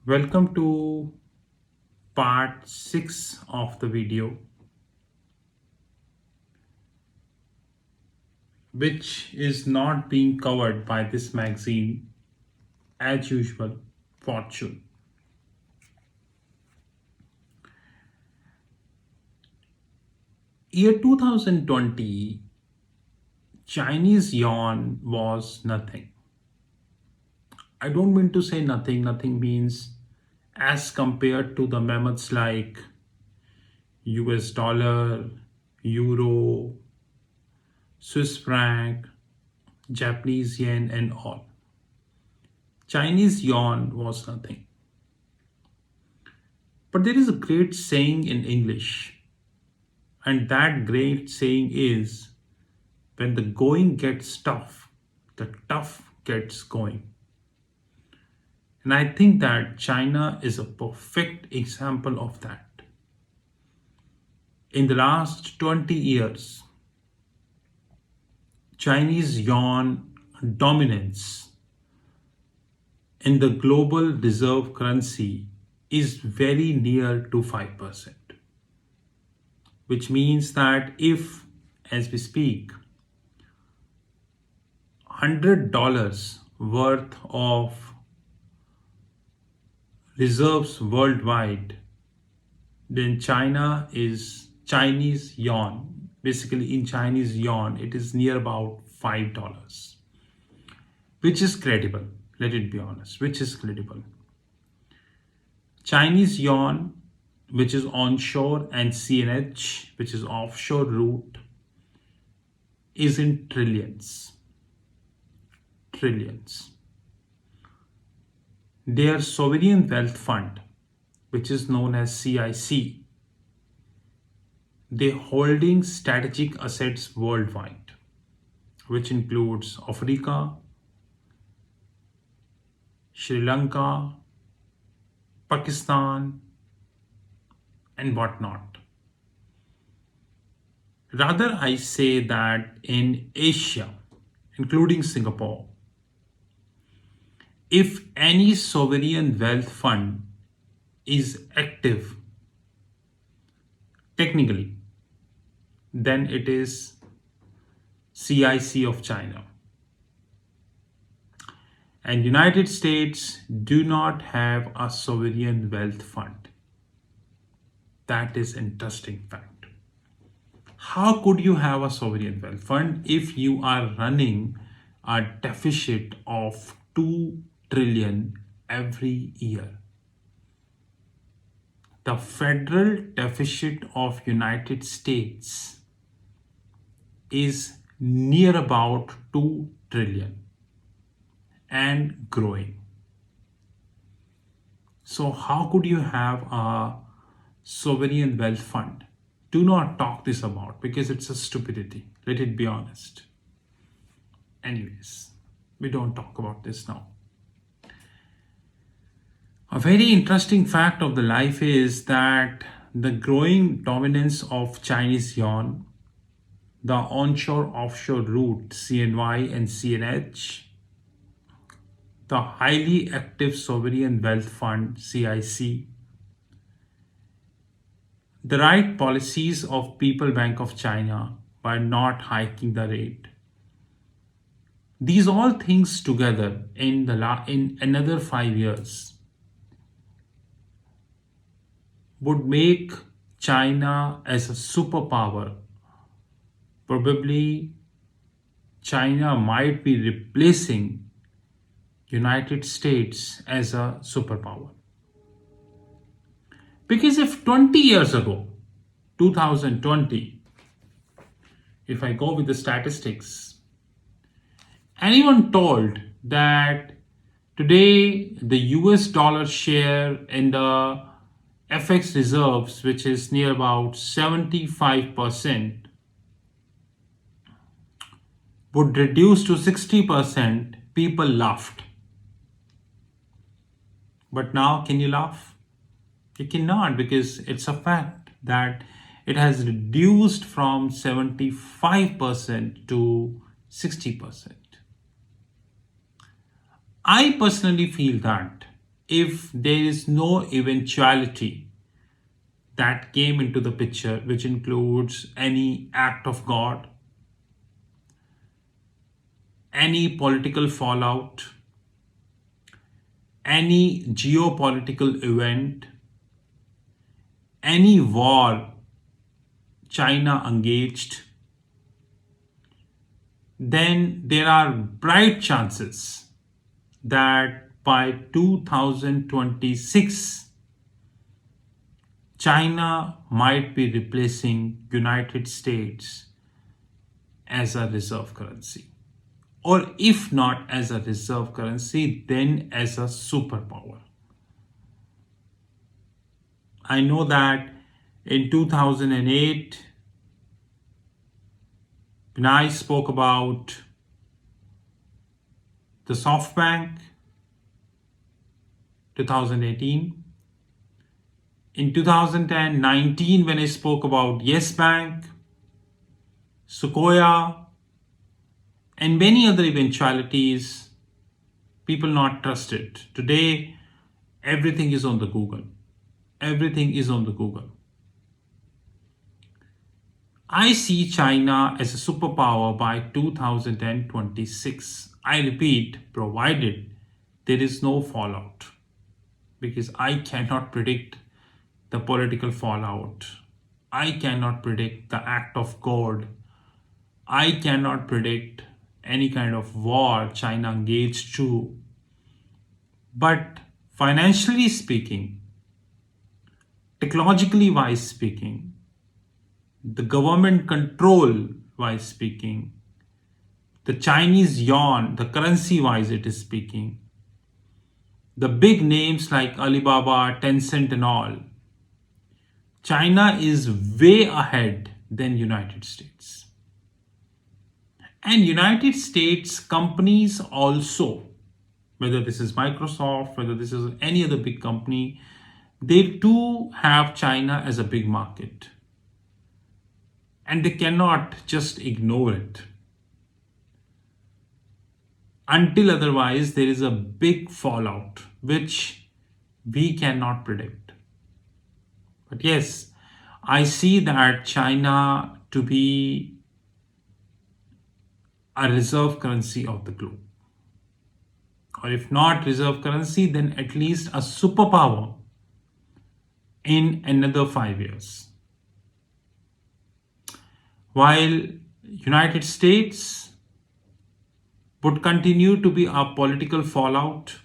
Welcome to part 6 of the video, which is not being covered by this magazine as usual, Fortune. Year 2020, Chinese yuan was nothing. I don't mean to say nothing. Nothing means as compared to the mammoths like US dollar, euro, Swiss franc, Japanese yen and all. Chinese yuan was nothing. But there is a great saying in English, and that great saying is, when the going gets tough, the tough gets going. And I think that China is a perfect example of that. In the last 20 years, Chinese yuan dominance in the global reserve currency is very near to 5%, which means that if, as we speak, $100 worth of reserves worldwide, then China is Chinese yuan. Basically, in Chinese yuan, it is near about $5, which is credible. Let it be honest, which is credible. Chinese yuan, which is onshore, and CNH, which is offshore route, is in trillions. Trillions. Their sovereign wealth fund, which is known as CIC, they're holding strategic assets worldwide, which includes Africa, Sri Lanka, Pakistan, and whatnot. Rather, I say that in Asia, including Singapore, if any sovereign wealth fund is active, technically, then it is CIC of China. And United States do not have a sovereign wealth fund. That is interesting fact. How could you have a sovereign wealth fund if you are running a deficit of 2 trillion every year? The federal deficit of United States is near about 2 trillion and growing. So how could you have a sovereign wealth fund? Do not talk this about, because it's a stupidity. Let it be honest. Anyways, we don't talk about this now. A very interesting fact of the life is that the growing dominance of Chinese yuan, the onshore-offshore route CNY and CNH, the highly active sovereign wealth fund CIC, the right policies of People Bank of China by not hiking the rate. These all things together in another 5 years would make China as a superpower. Probably China might be replacing United States as a superpower. Because if 20 years ago, 2020, if I go with the statistics, anyone told that today the US dollar share in the FX reserves, which is near about 75%, would reduce to 60%, people laughed. But now, can you laugh? You cannot, because it's a fact that it has reduced from 75% to 60%. I personally feel that if there is no eventuality that came into the picture, which includes any act of God, any political fallout, any geopolitical event, any war China engaged, then there are bright chances that by 2026, China might be replacing United States as a reserve currency. Or if not as a reserve currency, then as a superpower. I know that in 2008, When I spoke about the SoftBank 2018, in 2019 when I spoke about Yes Bank, Sequoia, and many other eventualities, people not trusted. Today, everything is on the Google. Everything is on the Google. I see China as a superpower by 2026. I repeat, provided there is no fallout, because I cannot predict the political fallout. I cannot predict the act of God. I cannot predict any kind of war China engaged to. But financially speaking, technologically wise speaking, the government control wise speaking, the Chinese yuan, the currency wise it is speaking, the big names like Alibaba, Tencent and all, China is way ahead than United States. And United States companies also, whether this is Microsoft, whether this is any other big company, they too have China as a big market. And they cannot just ignore it. Until otherwise, there is a big fallout, which we cannot predict. But yes, I see that China to be a reserve currency of the globe. Or if not reserve currency, then at least a superpower in another 5 years. While United States would continue to be a political fallout.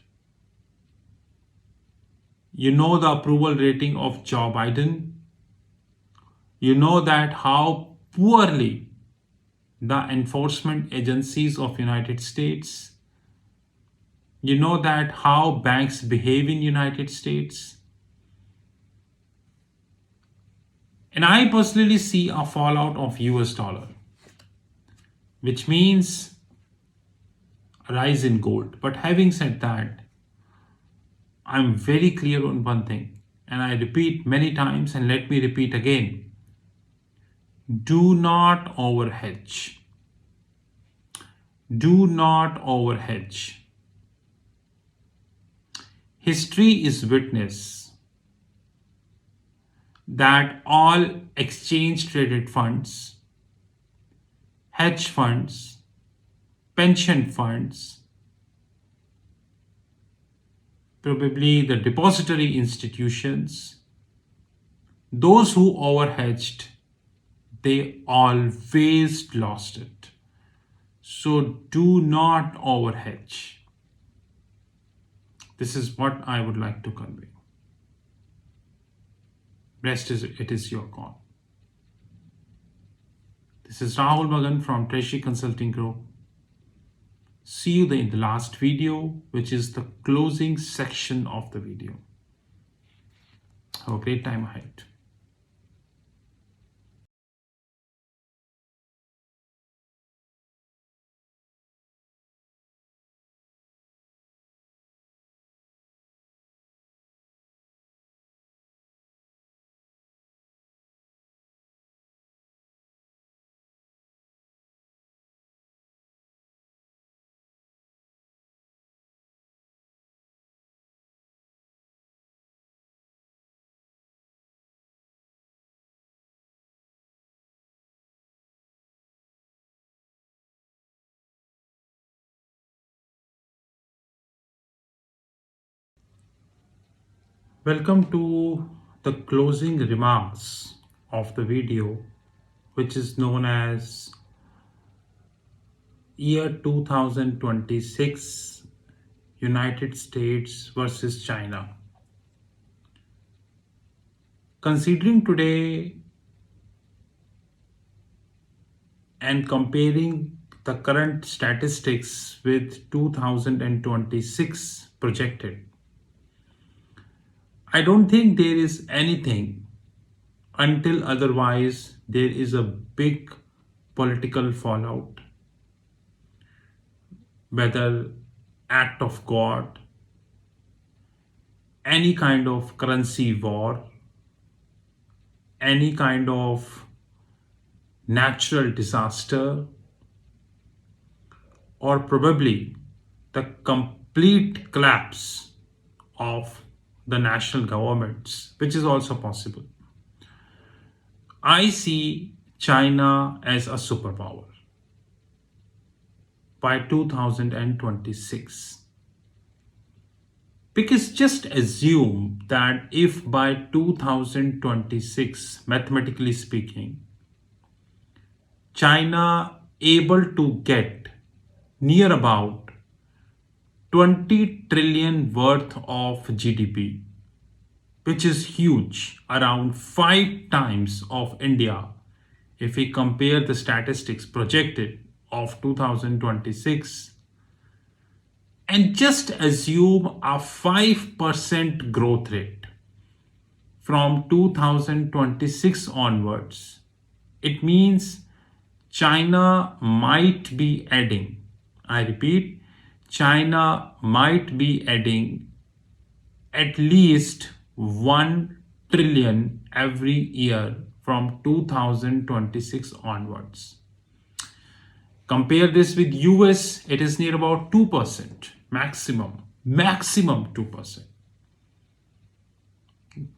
You know the approval rating of Joe Biden. You know that how poorly the enforcement agencies of United States. You know that how banks behave in United States. And I personally see a fallout of US dollar, which means a rise in gold. But having said that, I'm very clear on one thing, and I repeat many times, and let me repeat again. Do not overhedge. Do not overhedge. History is witness that all exchange traded funds, hedge funds, pension funds, probably the depository institutions, those who overhedged, they always lost it. So do not overhedge. This is what I would like to convey. Rest is it is your call. This is Rahul Magan from Treasury Consulting Group. See you in the last video, which is the closing section of the video. Have a great time ahead. Welcome to the closing remarks of the video, which is known as year 2026 United States versus China. Considering today and comparing the current statistics with 2026 projected, I don't think there is anything until otherwise there is a big political fallout, whether act of God, any kind of currency war, any kind of natural disaster, or probably the complete collapse of the national governments, which is also possible. I see China as a superpower by 2026. Because just assume that if by 2026, mathematically speaking, China able to get near about 20 trillion worth of GDP, which is huge, around 5 times of India. If we compare the statistics projected of 2026, and just assume a 5% growth rate from 2026 onwards, it means China might be adding, I repeat, China might be adding at least 1 trillion every year from 2026 onwards. Compare this with US, it is near about 2%, maximum 2%.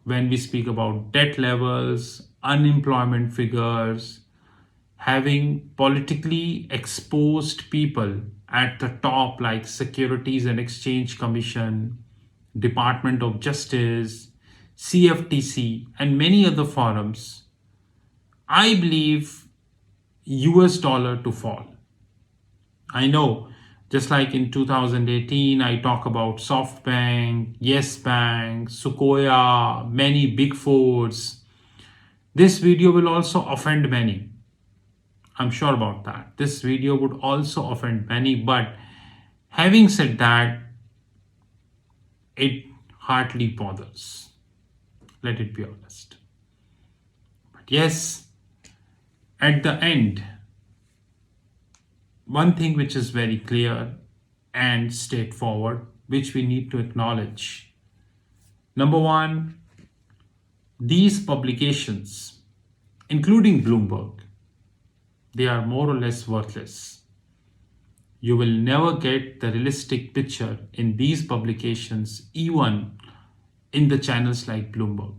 When we speak about debt levels, unemployment figures, having politically exposed people at the top like Securities and Exchange Commission, Department of Justice, CFTC, and many other forums, I believe US dollar to fall. I know, just like in 2018, I talk about SoftBank, Yes Bank, Sequoia, many big fours. This video will also offend many. I'm sure about that. This video would also offend many, but having said that, it hardly bothers. Let it be honest. But yes, at the end, one thing which is very clear and straightforward, which we need to acknowledge. Number one, these publications, including Bloomberg, they are more or less worthless. You will never get the realistic picture in these publications, even in the channels like Bloomberg.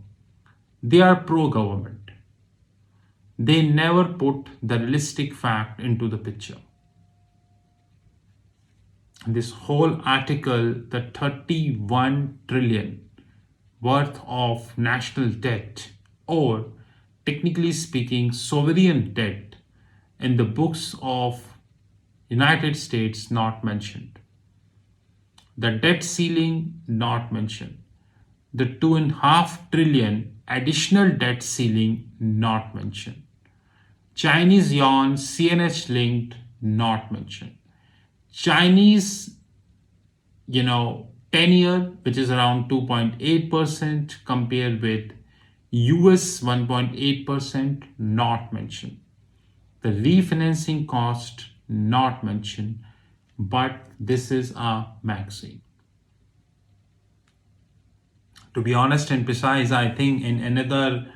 They are pro-government. They never put the realistic fact into the picture. This whole article, the 31 trillion worth of national debt, or technically speaking, sovereign debt, in the books of United States not mentioned. The debt ceiling not mentioned. The 2.5 trillion additional debt ceiling not mentioned. Chinese yuan CNH linked not mentioned. Chinese 10-year, which is around 2.8% compared with US 1.8%, not mentioned. The refinancing cost not mentioned, but this is a magazine. To be honest and precise, I think in another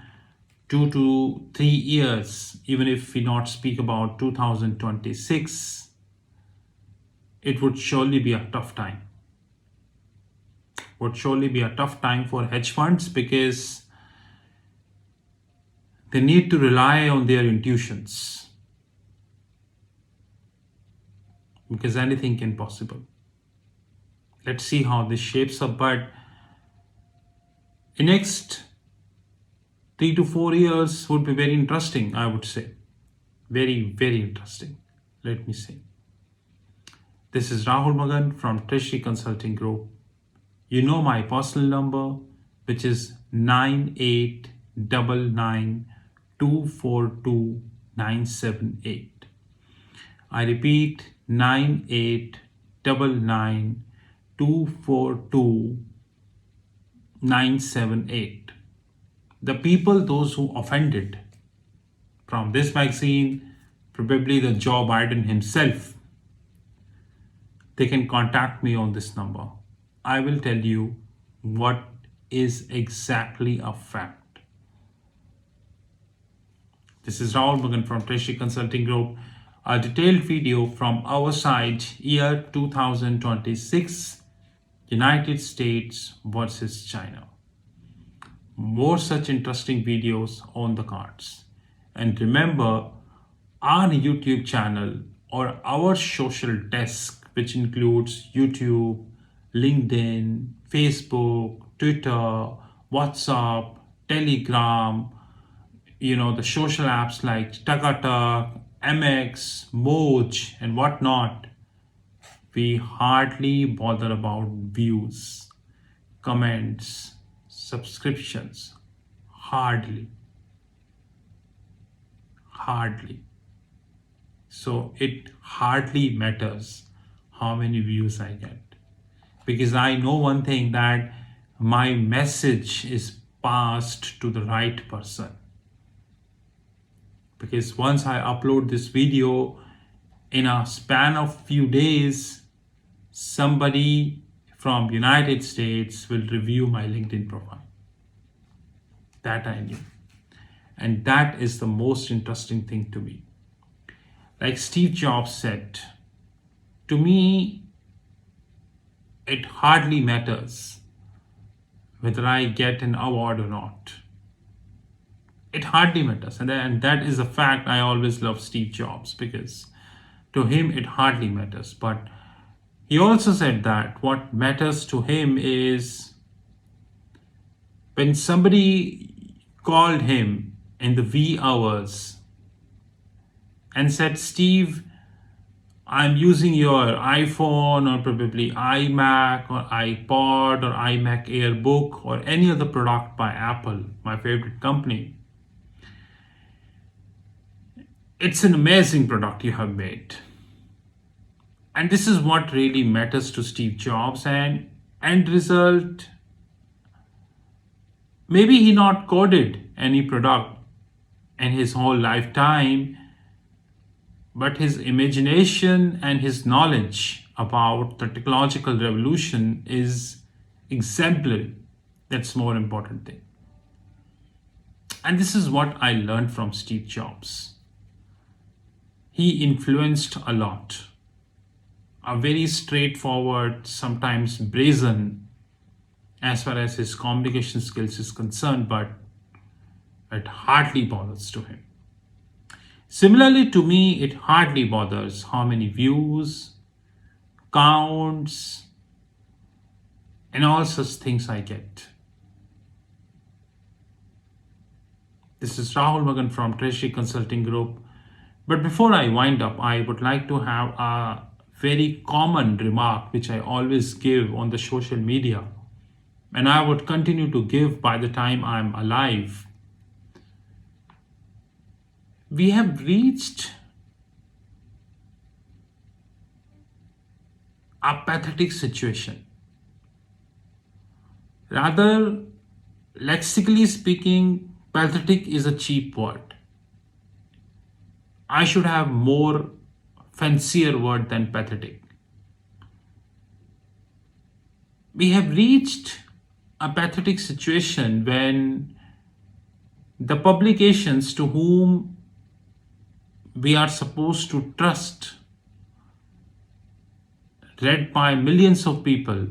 2 to 3 years, even if we not speak about 2026, it would surely be a tough time. Would surely be a tough time for hedge funds, because they need to rely on their intuitions, because anything can possible. Let's see how this shapes up, but in next 3 to 4 years would be very interesting, I would say. Very, very interesting. Let me see. This is Rahul Magan from Treasury Consulting Group. You know my personal number, which is 9899242978. I repeat, 9899242978. The people, those who offended from this magazine, probably the Joe Biden himself, they can contact me on this number. I will tell you what is exactly a fact. This is Rahul Mugan from Treasury Consulting Group. A detailed video from our side, year 2026, United States versus China. More such interesting videos on the cards. And remember, our YouTube channel or our social desk, which includes YouTube, LinkedIn, Facebook, Twitter, WhatsApp, Telegram, the social apps like Takata, MX, Moj, and whatnot, we hardly bother about views, comments, subscriptions. Hardly. So it hardly matters how many views I get. Because I know one thing, that my message is passed to the right person. Because once I upload this video, in a span of few days, somebody from United States will review my LinkedIn profile. That I knew. And that is the most interesting thing to me. Like Steve Jobs said, to me, it hardly matters whether I get an award or not. It hardly matters. And that is a fact. I always love Steve Jobs, because to him it hardly matters. But he also said that what matters to him is when somebody called him in the wee hours and said, Steve, I'm using your iPhone or probably iMac or iPod or iMac Airbook or any other product by Apple, my favorite company. It's an amazing product you have made. And this is what really matters to Steve Jobs. And end result, maybe he not coded any product in his whole lifetime, but his imagination and his knowledge about the technological revolution is exemplary. That's more important thing. And this is what I learned from Steve Jobs. He influenced a lot. A very straightforward, sometimes brazen, as far as his communication skills is concerned, but it hardly bothers to him. Similarly, to me, it hardly bothers how many views, counts, and all such things I get. This is Rahul Magan from Treasury Consulting Group. But before I wind up, I would like to have a very common remark which I always give on the social media, and I would continue to give by the time I'm alive. We have reached a pathetic situation. Rather, lexically speaking, pathetic is a cheap word. I should have more fancier word than pathetic. We have reached a pathetic situation when the publications to whom we are supposed to trust, read by millions of people,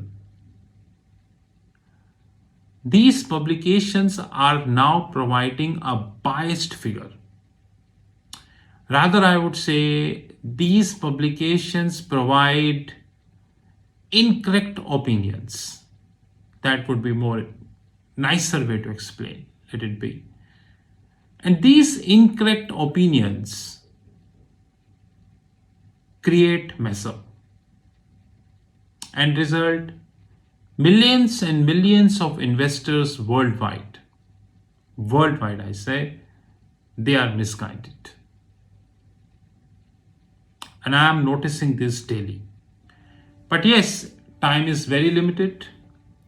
these publications are now providing a biased figure. Rather, I would say these publications provide incorrect opinions. That would be more nicer way to explain, let it be. And these incorrect opinions create mess up. And result, millions and millions of investors worldwide I say, they are misguided. And I am noticing this daily. But yes, time is very limited.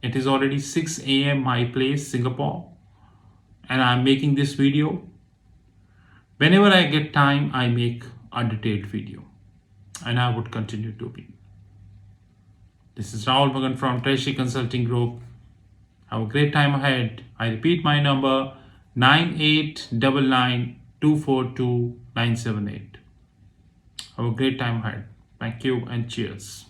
It is already 6 a.m. my place, Singapore, and I'm making this video. Whenever I get time, I make a detailed video, and I would continue to be. This is Rahul Bhagan from Treasury Consulting Group. Have a great time ahead. I repeat my number 9899242978. Have a great time ahead. Thank you and cheers.